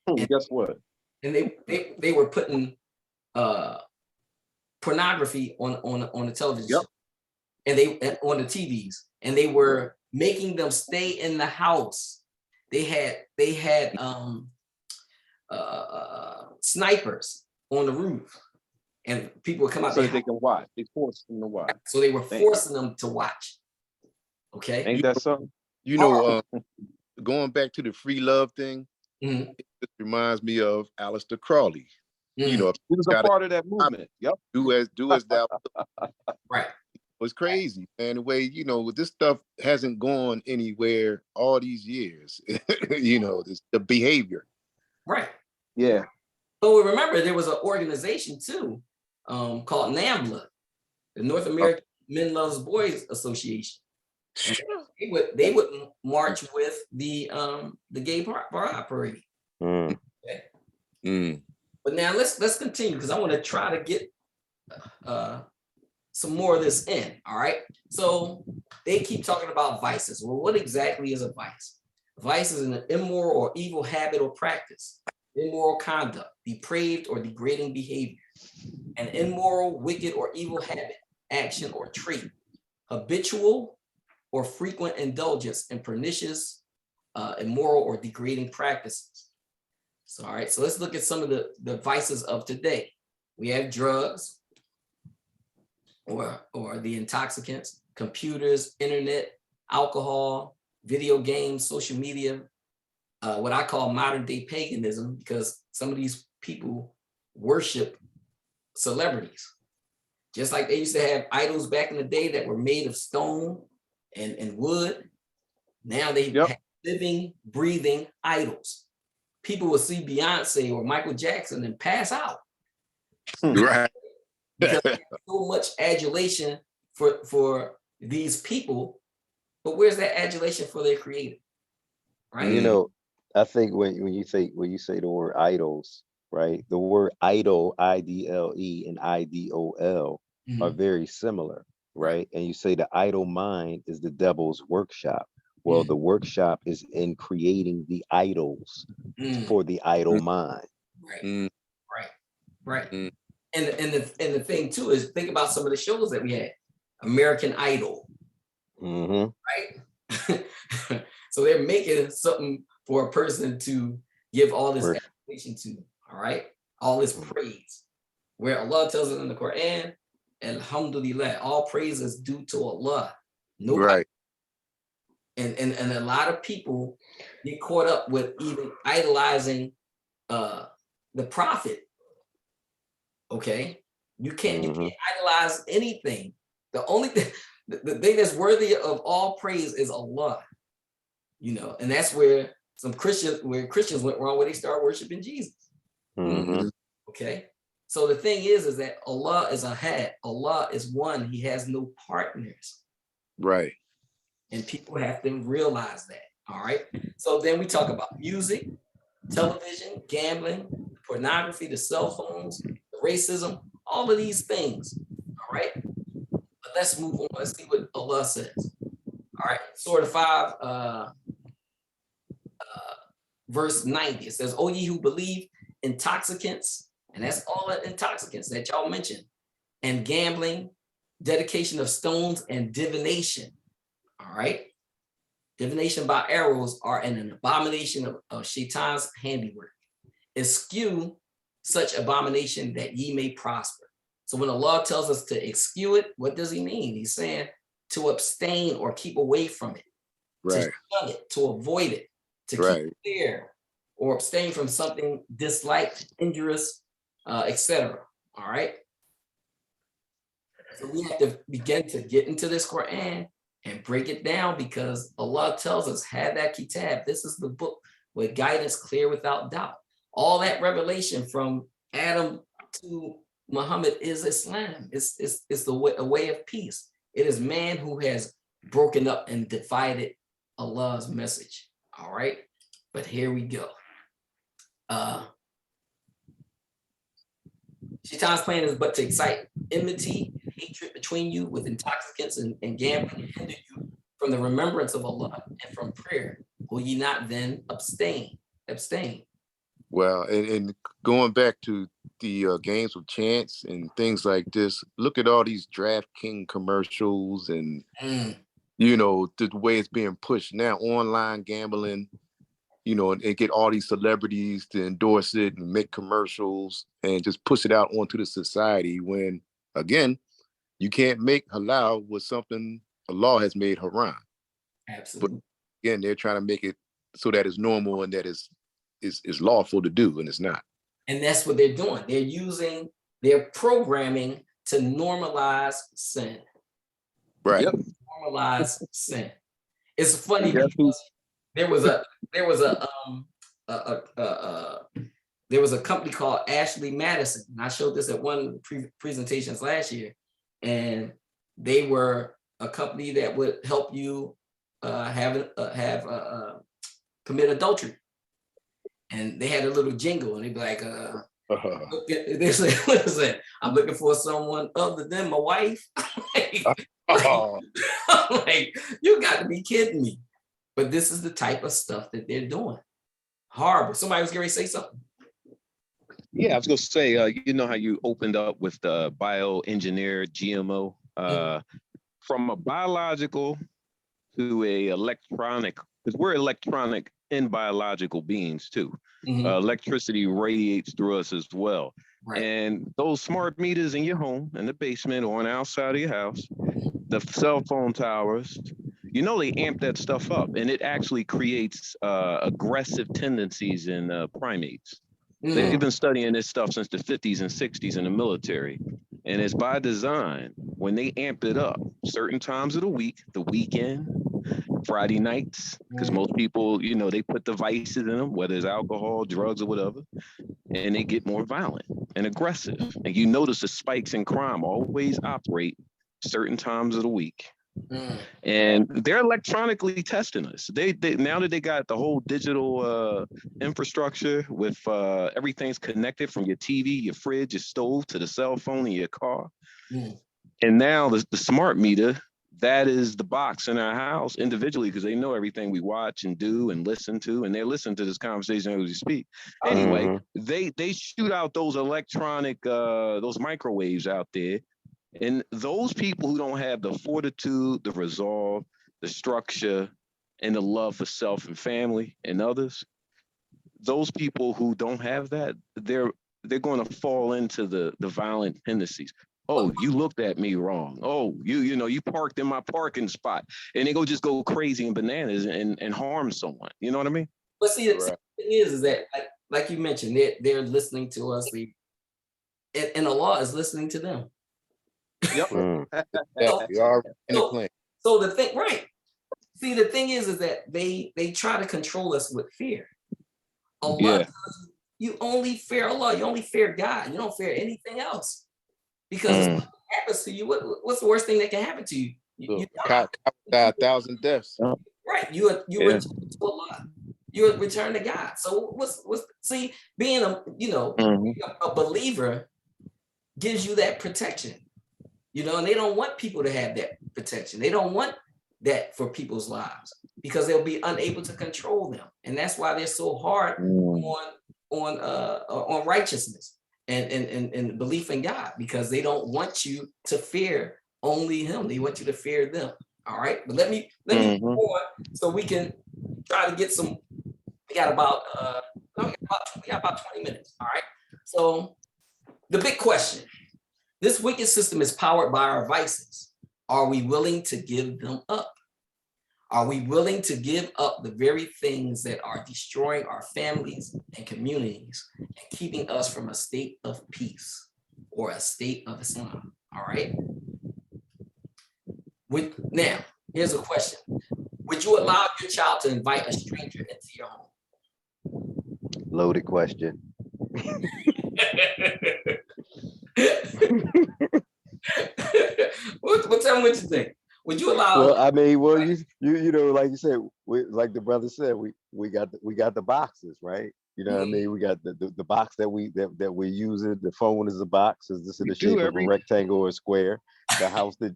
Speaker 19: And guess what?
Speaker 2: And they were putting pornography on the television show, and they on the TVs, and they were making them stay in the house. They had snipers on the roof, and people would come out
Speaker 19: so that they can watch. They forced them to watch.
Speaker 2: So they were forcing them to watch. Okay,
Speaker 19: ain't that something?
Speaker 1: Going back to the free love thing, it just reminds me of Aleister Crowley.
Speaker 19: He was a part of that movement. Yep.
Speaker 1: Do as thou.
Speaker 2: Right.
Speaker 1: It's crazy, man. The way, this stuff hasn't gone anywhere all these years. The behavior.
Speaker 2: Right.
Speaker 19: Yeah.
Speaker 2: But remember, there was an organization too, called NAMBLA, the North American Men Loves Boys Association. And they would march with the gay pride parade. Okay. But now let's continue, because I want to try to get some more of this in. All right. So they keep talking about vices. Well, what exactly is a vice? Vice is an immoral or evil habit or practice, immoral conduct, depraved or degrading behavior, an immoral, wicked, or evil habit, action, or trait, habitual or frequent indulgence in pernicious, immoral, or degrading practices. So, all right, so let's look at some of the vices of today. We have drugs, or the intoxicants, computers, internet, alcohol, video games, social media, what I call modern day paganism, because some of these people worship celebrities. Just like they used to have idols back in the day that were made of stone and wood. Now they have living, breathing idols. People will see Beyonce or Michael Jackson and pass out.
Speaker 1: Right.
Speaker 2: Because there's so much adulation for these people, but where's that adulation for their creator? Right.
Speaker 6: I think when you say the word idols, right? The word idol, IDLE, and IDOL are very similar, right? And you say the idle mind is the devil's workshop. Well, the workshop is in creating the idols for the idle mind.
Speaker 2: Right. Right. And the thing too is, think about some of the shows that we had. American Idol. Right. So they're making something for a person to give all this admiration to. All right. All this praise. Where Allah tells us in the Quran, Alhamdulillah, all praise is due to Allah. Nobody. And a lot of people get caught up with even idolizing the prophet. Okay, you can't idolize anything. The only thing, the thing that's worthy of all praise is Allah. You know, and that's where Christians went wrong, where they started worshiping Jesus. Okay, so the thing is that Allah is Ahad. Allah is one. He has no partners.
Speaker 1: Right.
Speaker 2: And people have to realize that. All right. So then we talk about music, television, gambling, pornography, the cell phones, the racism, all of these things. All right. But let's move on. Let's see what Allah says. All right. Surah 5, verse 90. It says, "O ye who believe, intoxicants," and that's all the intoxicants that y'all mentioned, and gambling, dedication of stones, and divination. All right. Divination by arrows are an abomination of Shaitan's handiwork. Eschew such abomination that ye may prosper. So when Allah tells us to eschew it, what does he mean? He's saying to abstain or keep away from it, to shun it, to avoid it, to keep clear or abstain from something disliked, injurious, etc. All right. So we have to begin to get into this Quran and break it down, because Allah tells us, have that kitab. This is the book with guidance clear without doubt. All that revelation from Adam to Muhammad is Islam. It's a way of peace. It is man who has broken up and divided Allah's message. All right. But here we go. Shaitan's plan is but to excite enmity, hatred between you with intoxicants and gambling, and hinder you from the remembrance of Allah and from prayer. Will ye not then abstain?
Speaker 1: Well, and going back to the games of chance and things like this, look at all these DraftKings commercials and, you know, the way it's being pushed now, online gambling, you know, and get all these celebrities to endorse it and make commercials and just push it out onto the society, when, again, you can't make halal with something Allah has made haram.
Speaker 2: Absolutely.
Speaker 1: But again, they're trying to make it so that it's normal and that is lawful to do, and it's not.
Speaker 2: And that's what they're doing. They're programming to normalize sin.
Speaker 1: Right.
Speaker 2: Normalize sin. It's funny because there was a company called Ashley Madison, and I showed this at one presentations last year, and they were a company that would help you commit adultery. And they had a little jingle, and they'd be like, they say, what is that? I'm looking for someone other than my wife. I'm like, you got to be kidding me. But this is the type of stuff that they're doing. Horrible. Somebody was going to say something.
Speaker 19: Yeah, I was going to say, you know how you opened up with the bioengineered GMO? From a biological to a electronic, because we're electronic and biological beings too. Electricity radiates through us as well. And those smart meters in your home, in the basement or on the outside of your house, the cell phone towers, you know, they amp that stuff up, and it actually creates aggressive tendencies in primates. They've been studying this stuff since the 50s and 60s in the military. And it's by design. When they amp it up, certain times of the week, the weekend, Friday nights, because most people, you know, they put devices in them, whether it's alcohol, drugs, or whatever, and they get more violent and aggressive. And you notice the spikes in crime always operate certain times of the week. And they're electronically testing us. They now that they got the whole digital infrastructure with everything's connected from your TV, your fridge, your stove to the cell phone in your car. And now the smart meter, that is the box in our house individually, because they know everything we watch and do and listen to, and they're listening to this conversation as we speak. Anyway, they shoot out those electronic, those microwaves out there. And those people who don't have the fortitude, the resolve, the structure, and the love for self and family and others, those people who don't have that, they're going to fall into the violent tendencies. Oh, you looked at me wrong. Oh, you parked in my parking spot, and they go crazy and bananas and harm someone. You know what I mean?
Speaker 2: But see, the thing is that like you mentioned, they're listening to us. And the law is listening to them.
Speaker 19: Yep.
Speaker 1: You are in the plan.
Speaker 2: So the thing, right? See, the thing is that they try to control us with fear. Allah, you only fear Allah. You only fear God. You don't fear anything else. Because if what happens to you, what's the worst thing that can happen to you? You
Speaker 1: die 1,000 deaths.
Speaker 2: Right. You return to Allah. You return to God. So what's see, being a believer gives you that protection. And they don't want people to have that protection. They don't want that for people's lives because they'll be unable to control them. And that's why they're so hard on righteousness and belief in God, because they don't want you to fear only Him. They want you to fear them. All right. But let me move on so we can try to get some. We got about 20 minutes. All right. So the big question. This wicked system is powered by our vices. Are we willing to give them up? Are we willing to give up the very things that are destroying our families and communities and keeping us from a state of peace or a state of Islam? All right. Now, here's a question. Would you allow your child to invite a stranger into your home?
Speaker 6: Loaded question.
Speaker 2: Tell me what you think. Would you allow?
Speaker 6: Well, I mean, you know, like you said, like the brother said, we got the boxes, right? You know what I mean? We got the box that we're using. The phone is a box. Is this in the shape of a rectangle or a square? The house, the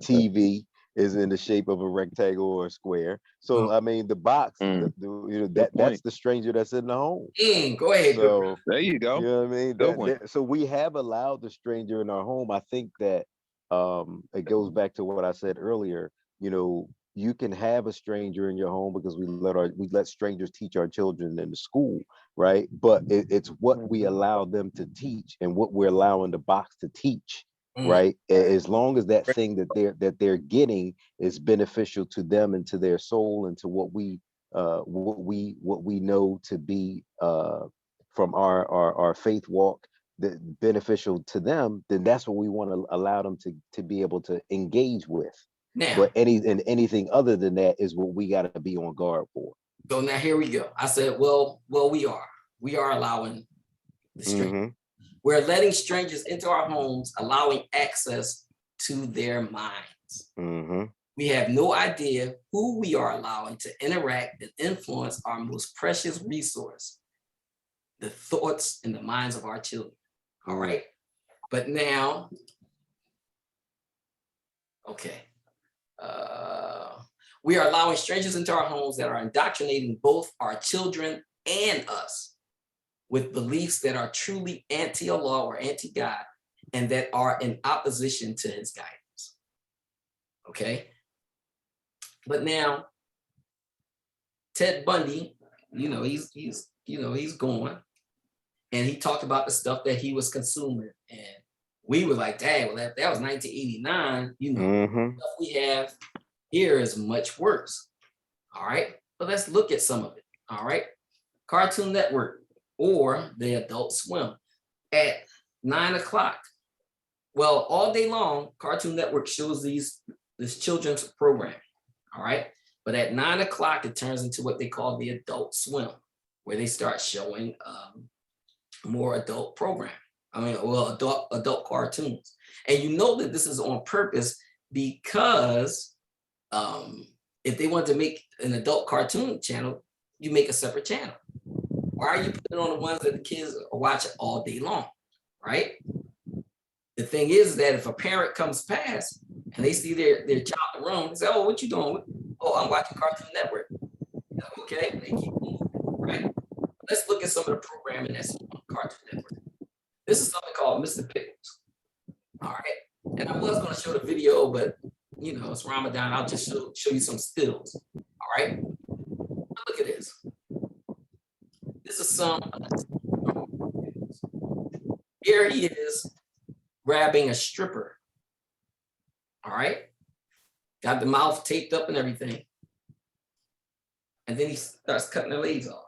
Speaker 6: TV is in the shape of a rectangle or a square. So I mean, the box, that's the stranger that's in the home.
Speaker 2: Go ahead.
Speaker 19: So there you go.
Speaker 6: You know what I mean? So we have allowed the stranger in our home. I think that it goes back to what I said earlier. You can have a stranger in your home because we let strangers teach our children in the school, right? But it's what we allow them to teach and what we're allowing the box to teach, right? As long as that thing that they're getting is beneficial to them and to their soul and to what we know to be from our faith walk, beneficial to them, then that's what we want to allow them to be able to engage with.
Speaker 2: Now,
Speaker 6: but anything other than that is what we got to be on guard for.
Speaker 2: So now here we go. I said, well, we are allowing the stranger. We're letting strangers into our homes, allowing access to their minds. We have no idea who we are allowing to interact and influence our most precious resource, the thoughts and the minds of our children. All right. But now, okay. We are allowing strangers into our homes that are indoctrinating both our children and us with beliefs that are truly anti-Allah or anti-God and that are in opposition to His guidance. Okay. But now, Ted Bundy, he's gone, and he talked about the stuff that he was consuming, and we were like, "Dang, well, that was 1989." The stuff we have here is much worse. All right, but let's look at some of it. All right, Cartoon Network or the Adult Swim at 9 o'clock. Well, all day long, Cartoon Network shows this children's programming. All right. But at 9 o'clock, it turns into what they call the Adult Swim, where they start showing more adult programming. Adult cartoons. And you know that this is on purpose because if they want to make an adult cartoon channel, you make a separate channel. Why are you putting on the ones that the kids are watching all day long, right? The thing is that if a parent comes past, and they see their child in the room. They say, "Oh, what you doing?" "Oh, I'm watching Cartoon Network." Okay, they keep moving, right? Let's look at some of the programming that's on Cartoon Network. This is something called Mr. Pickles. All right, and I was going to show the video, but you know it's Ramadan. I'll just show you some stills. All right, look at this. This is some. Here he is grabbing a stripper. All right, got the mouth taped up and everything, and then he starts cutting her legs off.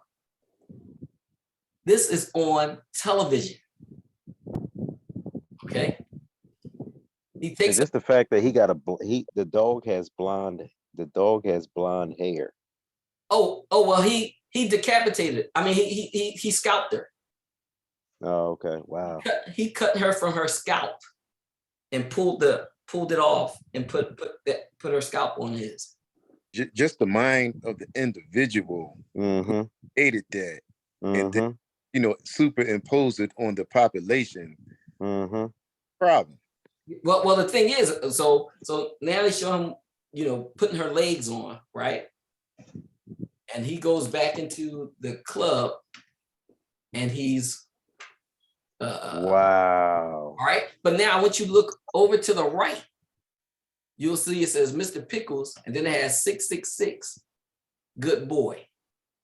Speaker 2: This is on television. Okay. He takes
Speaker 6: just the fact that the dog has blonde hair.
Speaker 2: Oh well, he decapitated. I mean, he scalped her.
Speaker 6: Oh, okay. Wow.
Speaker 2: He cut her from her scalp and pulled it off and put her scalp on his.
Speaker 1: Just the mind of the individual who created that, and then, you know, superimpose it on the population. Problem.
Speaker 2: Well, the thing is, so now they show him, you know, putting her legs on, right? And he goes back into the club, and he's
Speaker 6: wow.
Speaker 2: All right, but now I want you to look over to the right. You'll see it says Mr. Pickles, and then it has 666, good boy,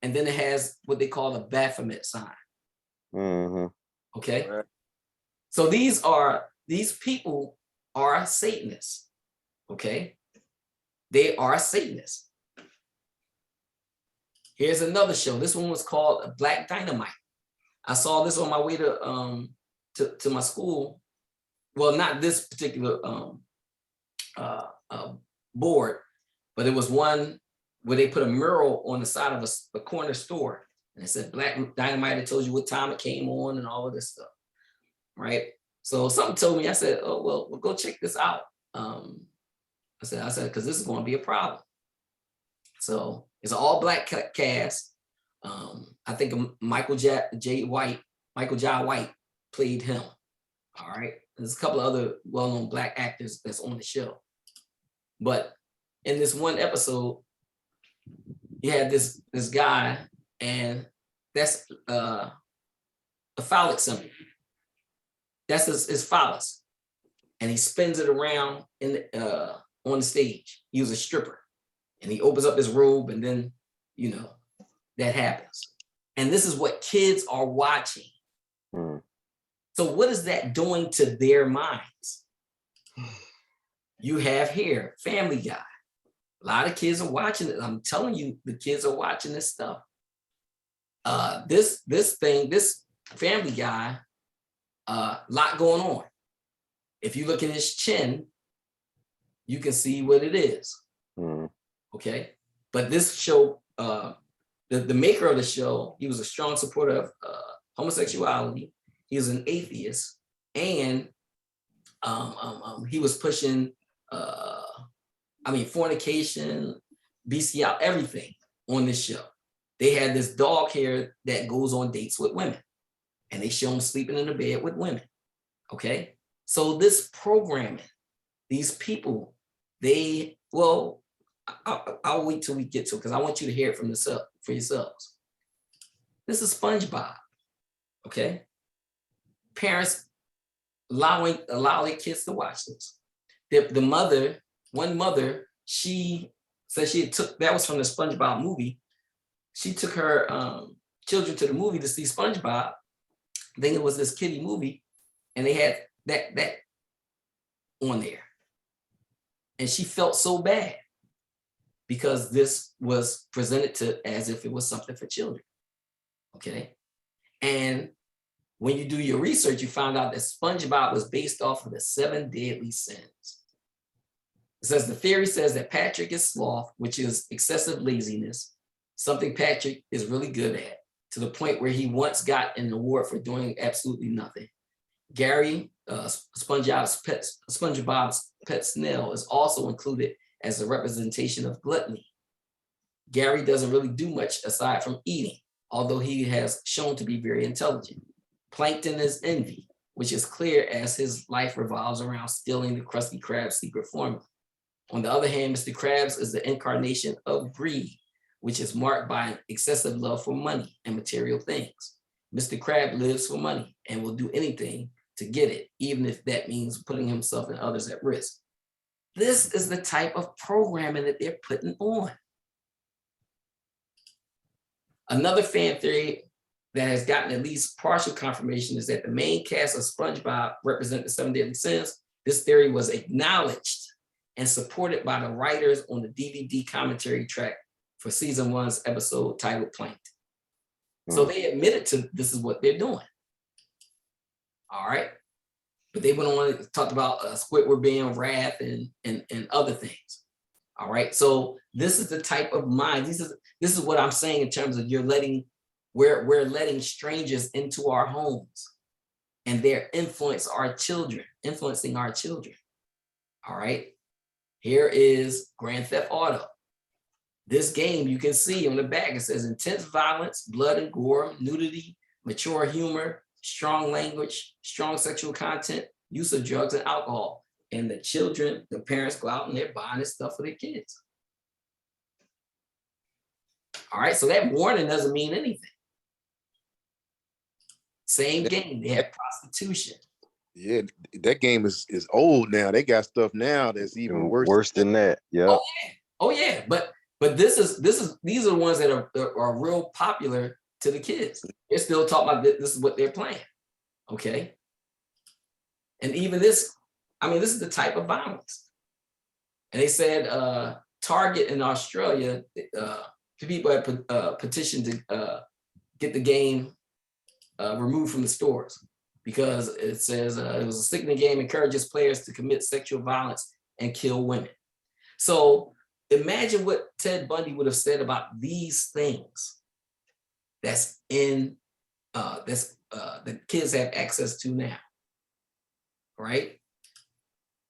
Speaker 2: and then it has what they call a Baphomet sign. Okay, so these people are Satanists. Okay, they are Satanists. Here's another show. This one was called Black Dynamite. I saw this on my way to my school. Well, not this particular board, but it was one where they put a mural on the side of a corner store, and it said Black Dynamite. It tells you what time it came on and all of this stuff, right? So something told me. I said, "Oh well, we'll go check this out." I said, because this is going to be a problem. So it's an all black cast. I think Michael Jai White played him. All right. There's a couple of other well-known black actors that's on the show. But in this one episode, you had this guy, and that's a phallic symbol. That's his phallus. And he spins it around on the stage. He was a stripper. And he opens up his robe, and then, you know, that happens. And this is what kids are watching. So what is that doing to their minds? You have here Family Guy. A lot of kids are watching it. I'm telling you, the kids are watching this stuff. This Family Guy, lot going on. If you look at his chin, you can see what it is. Okay, but this show, the maker of the show, he was a strong supporter of homosexuality. He was an atheist, and he was pushing, fornication, bestiality, everything on this show. They had this dog hair that goes on dates with women, and they show him sleeping in the bed with women. Okay, so this programming, these people, I'll wait till we get to it because I want you to hear it for yourselves. This is SpongeBob. Okay, parents allow their kids to watch this. One mother, she said that was from the SpongeBob movie. She took her children to the movie to see SpongeBob. I think it was this kiddie movie, and they had that on there. And she felt so bad because this was presented as if it was something for children. Okay. And when you do your research, you found out that SpongeBob was based off of the 7 deadly sins. It says the theory says that Patrick is sloth, which is excessive laziness, something Patrick is really good at, to the point where he once got an award for doing absolutely nothing. Gary, SpongeBob's pet snail, is also included as a representation of gluttony. Gary doesn't really do much aside from eating, although he has shown to be very intelligent. Plankton is envy. which is clear as his life revolves around stealing the Krusty Krab's secret formula. On the other hand, Mr. Krabs is the incarnation of greed, which is marked by an excessive love for money and material things. Mr. Krab lives for money and will do anything to get it, even if that means putting himself and others at risk. This is the type of programming that they're putting on. Another fan theory that has gotten at least partial confirmation is that the main cast of SpongeBob represent the 7 deadly sins. This theory was acknowledged and supported by the writers on the DVD commentary track for season 1's episode titled Plankton. So they admitted to this is what they're doing. All right. But they went on and talked about Squidward being wrath and other things. All right. So this is the type of mind. This is what I'm saying in terms of we're letting strangers into our homes and they're influencing our children. All right. Here is Grand Theft Auto. This game, you can see on the back, it says intense violence, blood and gore, nudity, mature humor, strong language, strong sexual content, use of drugs and alcohol. And the children, the parents go out and they're buying this stuff for their kids. All right, so that warning doesn't mean anything. Same game, they have prostitution.
Speaker 1: Yeah, that game is old now. They got stuff now that's even worse
Speaker 6: than that. Yeah.
Speaker 2: Oh yeah, but these are the ones that are real popular to the kids. They're still talking about this is what they're playing. Okay. And even this, this is the type of violence. And they said Target in Australia, people had petitioned to get the game removed from the stores because it says it was a sickening game, encourages players to commit sexual violence and kill women. So imagine what Ted Bundy would have said about these things that's in that kids have access to now, right?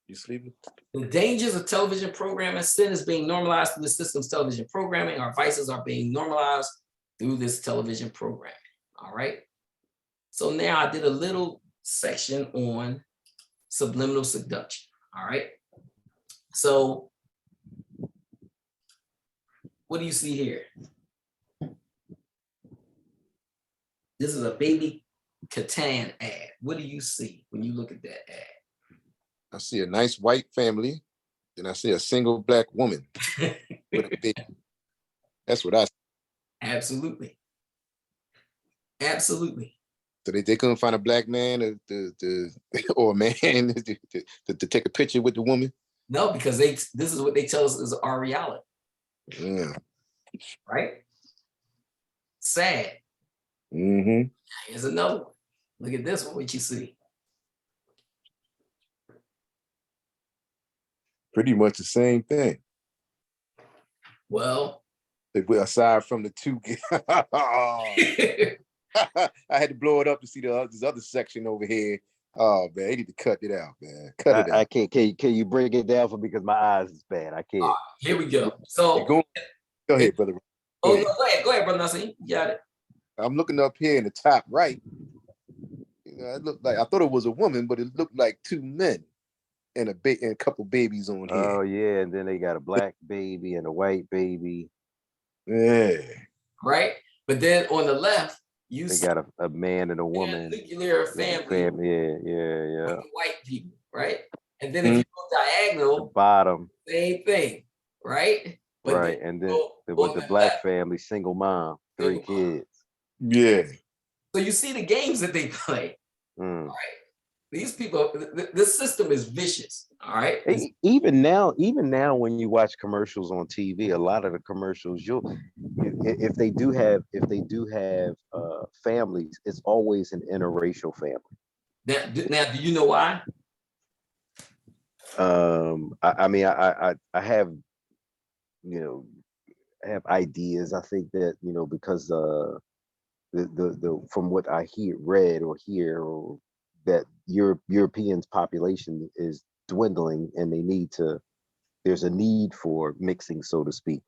Speaker 1: You sleeping?
Speaker 2: The dangers of television programming. Sin is being normalized through the system's television programming. Our vices are being normalized through this television programming. All right. So now I did a little section on subliminal seduction. All right. So what do you see here? This is a baby Catan ad. What do you see when you look at that ad?
Speaker 1: I see a nice white family, and I see a single black woman with a baby. That's what I see.
Speaker 2: Absolutely. Absolutely.
Speaker 1: So they couldn't find a black man or a man to take a picture with the woman?
Speaker 2: No, because this is what they tell us is our reality.
Speaker 1: Yeah.
Speaker 2: Right? Sad.
Speaker 1: Mm-hmm.
Speaker 2: Here's another one. Look at this one, what you see.
Speaker 1: Pretty much the same thing.
Speaker 2: Well,
Speaker 1: aside from the two, I had to blow it up to see this other section over here. Oh man, they need to cut it out, man. Cut it out.
Speaker 6: I can't. Can you break it down for me because my eyes is bad. I can't.
Speaker 2: Here we go. So
Speaker 1: go ahead, brother.
Speaker 2: Go ahead, brother Nassim. You got it.
Speaker 1: I'm looking up here in the top right. It looked like I thought it was a woman, but it looked like two men and a couple babies on here.
Speaker 6: Oh yeah, and then they got a black baby and a white baby.
Speaker 1: Yeah.
Speaker 2: Right, but then on the left,
Speaker 6: they got a man and a woman.
Speaker 2: Nuclear family.
Speaker 6: Yeah.
Speaker 2: White people, right? And then if you go diagonal,
Speaker 6: the bottom,
Speaker 2: same thing, right?
Speaker 6: But right, and then there was the black family, single mom, 3 kids.
Speaker 1: Yeah.
Speaker 2: So you see the games that they play. All right. These people, this system is vicious. All right.
Speaker 6: Even now, when you watch commercials on TV, a lot of the commercials, if they do have families, it's always an interracial family.
Speaker 2: Now, do you know why?
Speaker 6: I have, I have ideas. I think that because the from what I read or hear, that Europeans' population is dwindling, and there's a need for mixing, so to speak.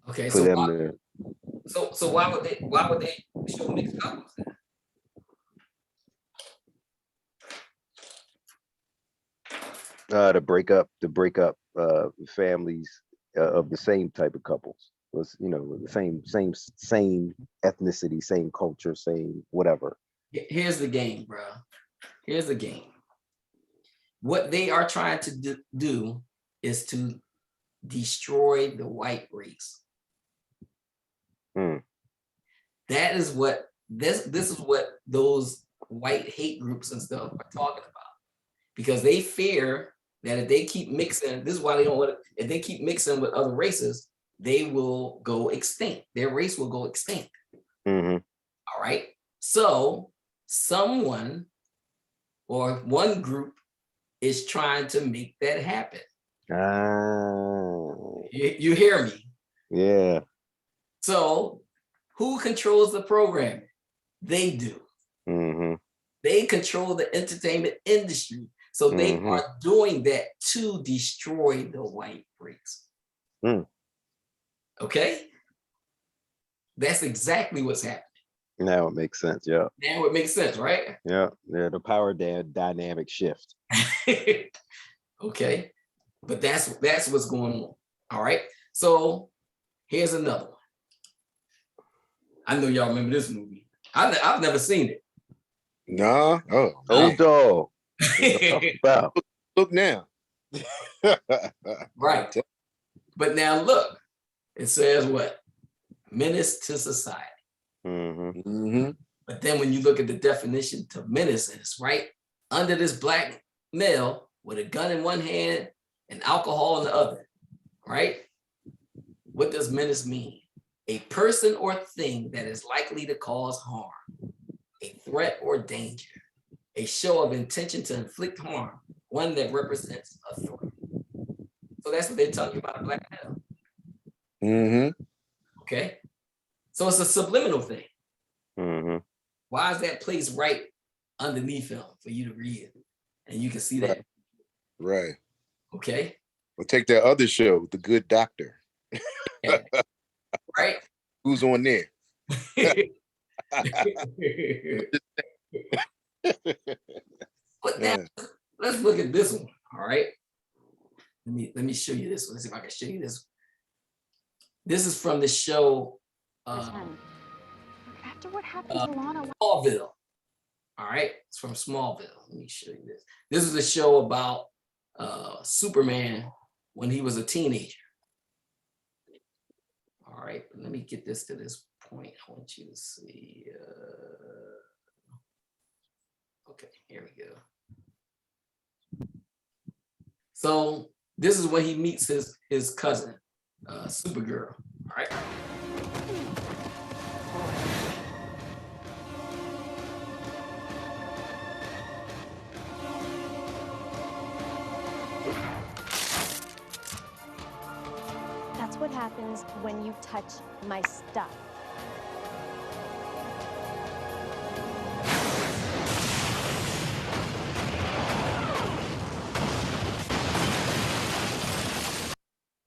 Speaker 2: Okay,
Speaker 6: so
Speaker 2: why would they show mixed couples then?
Speaker 6: To break up families of the same type of couples. Was, you know, the same ethnicity, same culture, same whatever.
Speaker 2: Here's the game, bro. Here's the game. What they are trying to do is to destroy the white race. That is what this is what those white hate groups and stuff are talking about, because they fear that if they keep mixing, this is why they don't want to, if they keep mixing with other races, they will go extinct. Their race will go extinct. All right. So someone or one group is trying to make that happen. You hear me?
Speaker 6: Yeah.
Speaker 2: So who controls the programming? They do. They control the entertainment industry. So they are doing that to destroy the white race. Okay? That's exactly what's happening.
Speaker 6: Now it makes sense. Yeah.
Speaker 2: Now it makes sense, right?
Speaker 6: Yeah. Yeah. The power dynamic shift.
Speaker 2: Okay. But that's what's going on. All right. So here's another one. I know y'all remember this movie. I've never seen it.
Speaker 1: Nah.
Speaker 6: Old dog.
Speaker 1: Look now.
Speaker 2: Right. But now look, it says what? Menace to society. But then when you look at the definition to menace, it's right under this black male with a gun in one hand and alcohol in the other, right? What does menace mean? A person or thing that is likely to cause harm, a threat or danger, a show of intention to inflict harm, one that represents a threat. So that's what they're telling you about a black male. Okay. So it's a subliminal thing. Why is that placed right underneath him for you to read? And you can see that.
Speaker 1: Right.
Speaker 2: Okay.
Speaker 1: Well, take that other show, The Good Doctor.
Speaker 2: Right.
Speaker 1: Who's on there?
Speaker 2: But now, let's look at this one. All right. Let me show you this one. Let's see if I can show you this. This is from the show
Speaker 21: After what happened to Lana.
Speaker 2: Smallville. All right. It's from Smallville. Let me show you this. This is a show about Superman when he was a teenager. All right, but let me get this to this point. I want you to see. Okay, here we go. So this is when he meets his cousin, Supergirl. All right.
Speaker 21: That's what happens when you touch my stuff.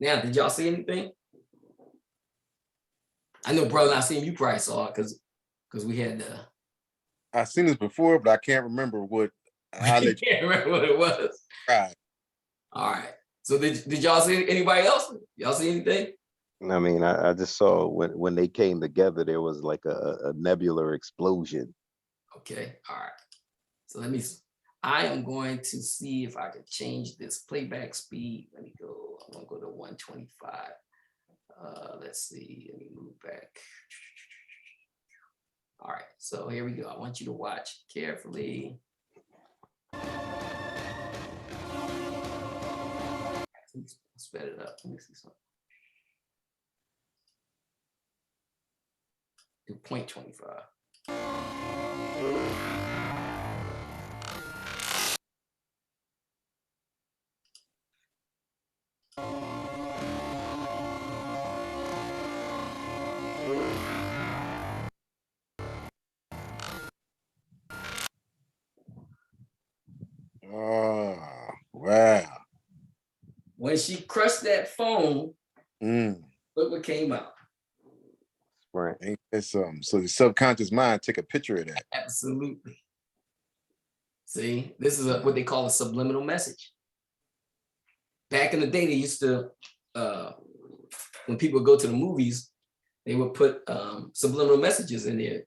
Speaker 2: Now, did y'all see anything? I know, brother, I seen you probably saw it because we had the.
Speaker 1: I've seen this before, but I can't remember what.
Speaker 2: I can't remember what it was.
Speaker 1: Right.
Speaker 2: All right. So did y'all see anybody else? Y'all see anything?
Speaker 6: I mean, I just saw when they came together, there was like a nebular explosion.
Speaker 2: Okay. All right. So I am going to see if I can change this playback speed. Let me go. I'm gonna go to 125. Let's see. Let me move back. All right. So here we go. I want you to watch carefully. Sped it up. Let me see something. Do 0.25.
Speaker 1: Oh, wow.
Speaker 2: When she crushed that phone, look what came out.
Speaker 1: Right. It's so the subconscious mind take a picture of that.
Speaker 2: Absolutely. See, this is what they call a subliminal message. back in the day, they used to, when people go to the movies, they would put subliminal messages in there,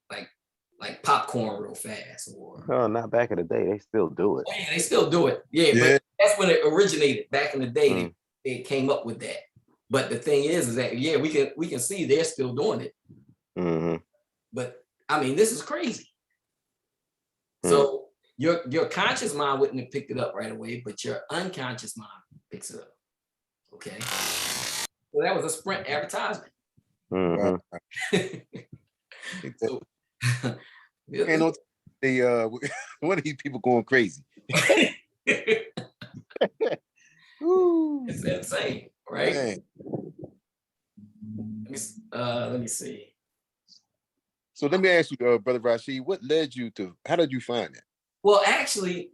Speaker 2: like popcorn real fast. Or
Speaker 6: No, not back in the day. They still do it.
Speaker 2: yeah, they still do it. Yeah, but that's when it originated. Back in the day, they came up with that. But the thing is that yeah, we can see they're still doing it. But I mean, this is crazy. So your conscious mind wouldn't have picked it up right away, but your unconscious mind picks it up. Okay. So that was a Sprint advertisement. So,
Speaker 1: and they one of these people going crazy.
Speaker 2: It's insane, right? Let me see.
Speaker 1: So let me ask you, Brother Rashid, what led you to? How did you find that?
Speaker 2: Well, actually,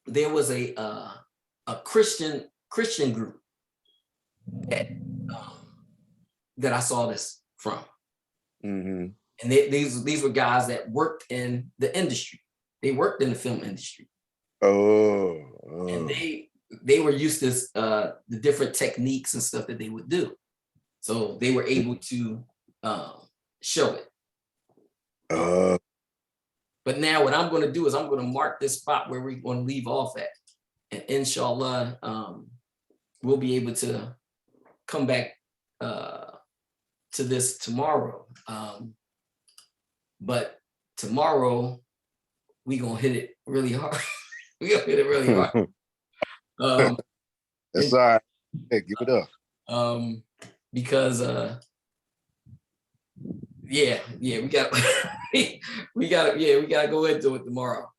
Speaker 2: there was a Christian group that I saw this from, and these were guys that worked in the industry. They worked in the film industry. And they were used to the different techniques and stuff that they would do, so they were able to show it. But now what I'm going to do is I'm going to mark this spot where we're going to leave off at, and inshallah, we'll be able to come back to this tomorrow. But tomorrow we're going to hit it really hard. We're going to hit it really hard.
Speaker 1: That's all right. Hey, give it up.
Speaker 2: Because we got we got to go into it tomorrow.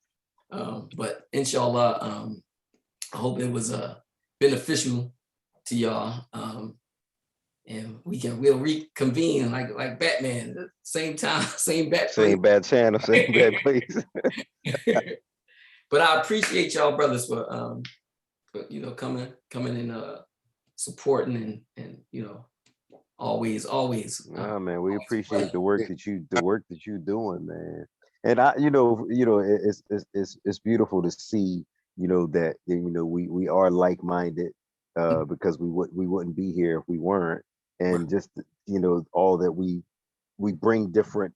Speaker 2: But inshallah, I hope it was beneficial to y'all. And we'll reconvene like Batman, same time, same bat
Speaker 6: channel, same bad place.
Speaker 2: But I appreciate y'all brothers for coming and supporting and always.
Speaker 6: Man, we appreciate the work that you doing, man. And it's beautiful to see, that we are like-minded, because we wouldn't be here if we weren't. And just all that we bring different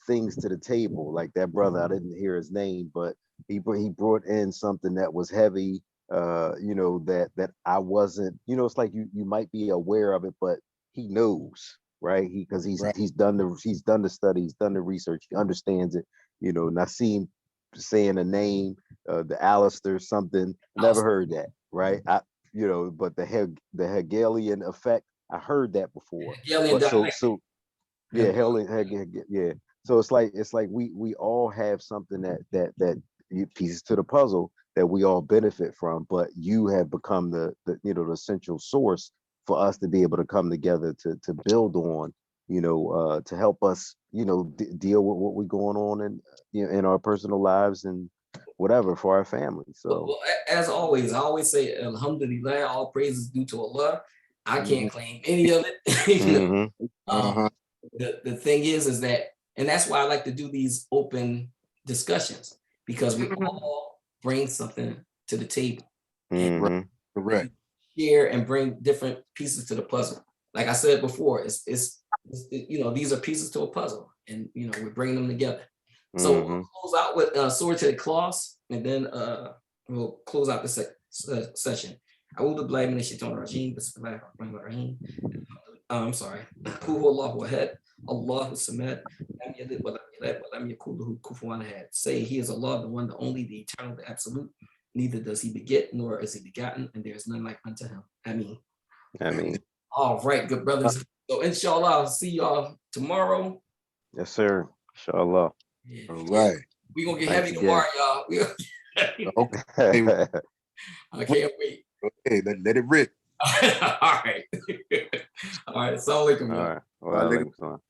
Speaker 6: things to the table. Like that brother, I didn't hear his name, but he brought in something that was heavy, that I wasn't. It's like you might be aware of it, but he knows, right? Because he's done the study, he's done the research, he understands it. Nassim saying a name, the Alistair something, never heard that, right? But the Hegelian effect, I heard that before. So it's like we all have something that pieces to the puzzle that we all benefit from, but you have become the essential source for us to be able to come together to build on, to help us, deal with what we're going on in our personal lives and whatever for our family. So
Speaker 2: well, as always, I always say, alhamdulillah, all praise is due to Allah. I can't claim any of it. The thing is that, and that's why I like to do these open discussions, because we all bring something to the table.
Speaker 1: Correct.
Speaker 2: Share and bring different pieces to the puzzle. Like I said before, it's these are pieces to a puzzle, and we're bringing them together. So we'll close out with Sword to the Claws, and then we'll close out the session. I'm sorry. Allahu Samad, lam yalid wa lam yulad wa lam yakul lahu kufuwan ahad. Say he is Allah, the one, the only, the eternal, the absolute. Neither does he beget, nor is he begotten, and there is none like unto him. Ameen. All right, good brothers. So inshallah, I'll see y'all tomorrow.
Speaker 6: Yes, sir. Inshallah.
Speaker 2: Yeah.
Speaker 1: All right.
Speaker 2: We're gonna get heavy tomorrow, y'all.
Speaker 1: Okay.
Speaker 2: I can't wait.
Speaker 1: Okay, let it rip.
Speaker 2: All right. All right. Assalamu alaikum.
Speaker 6: All right. Well,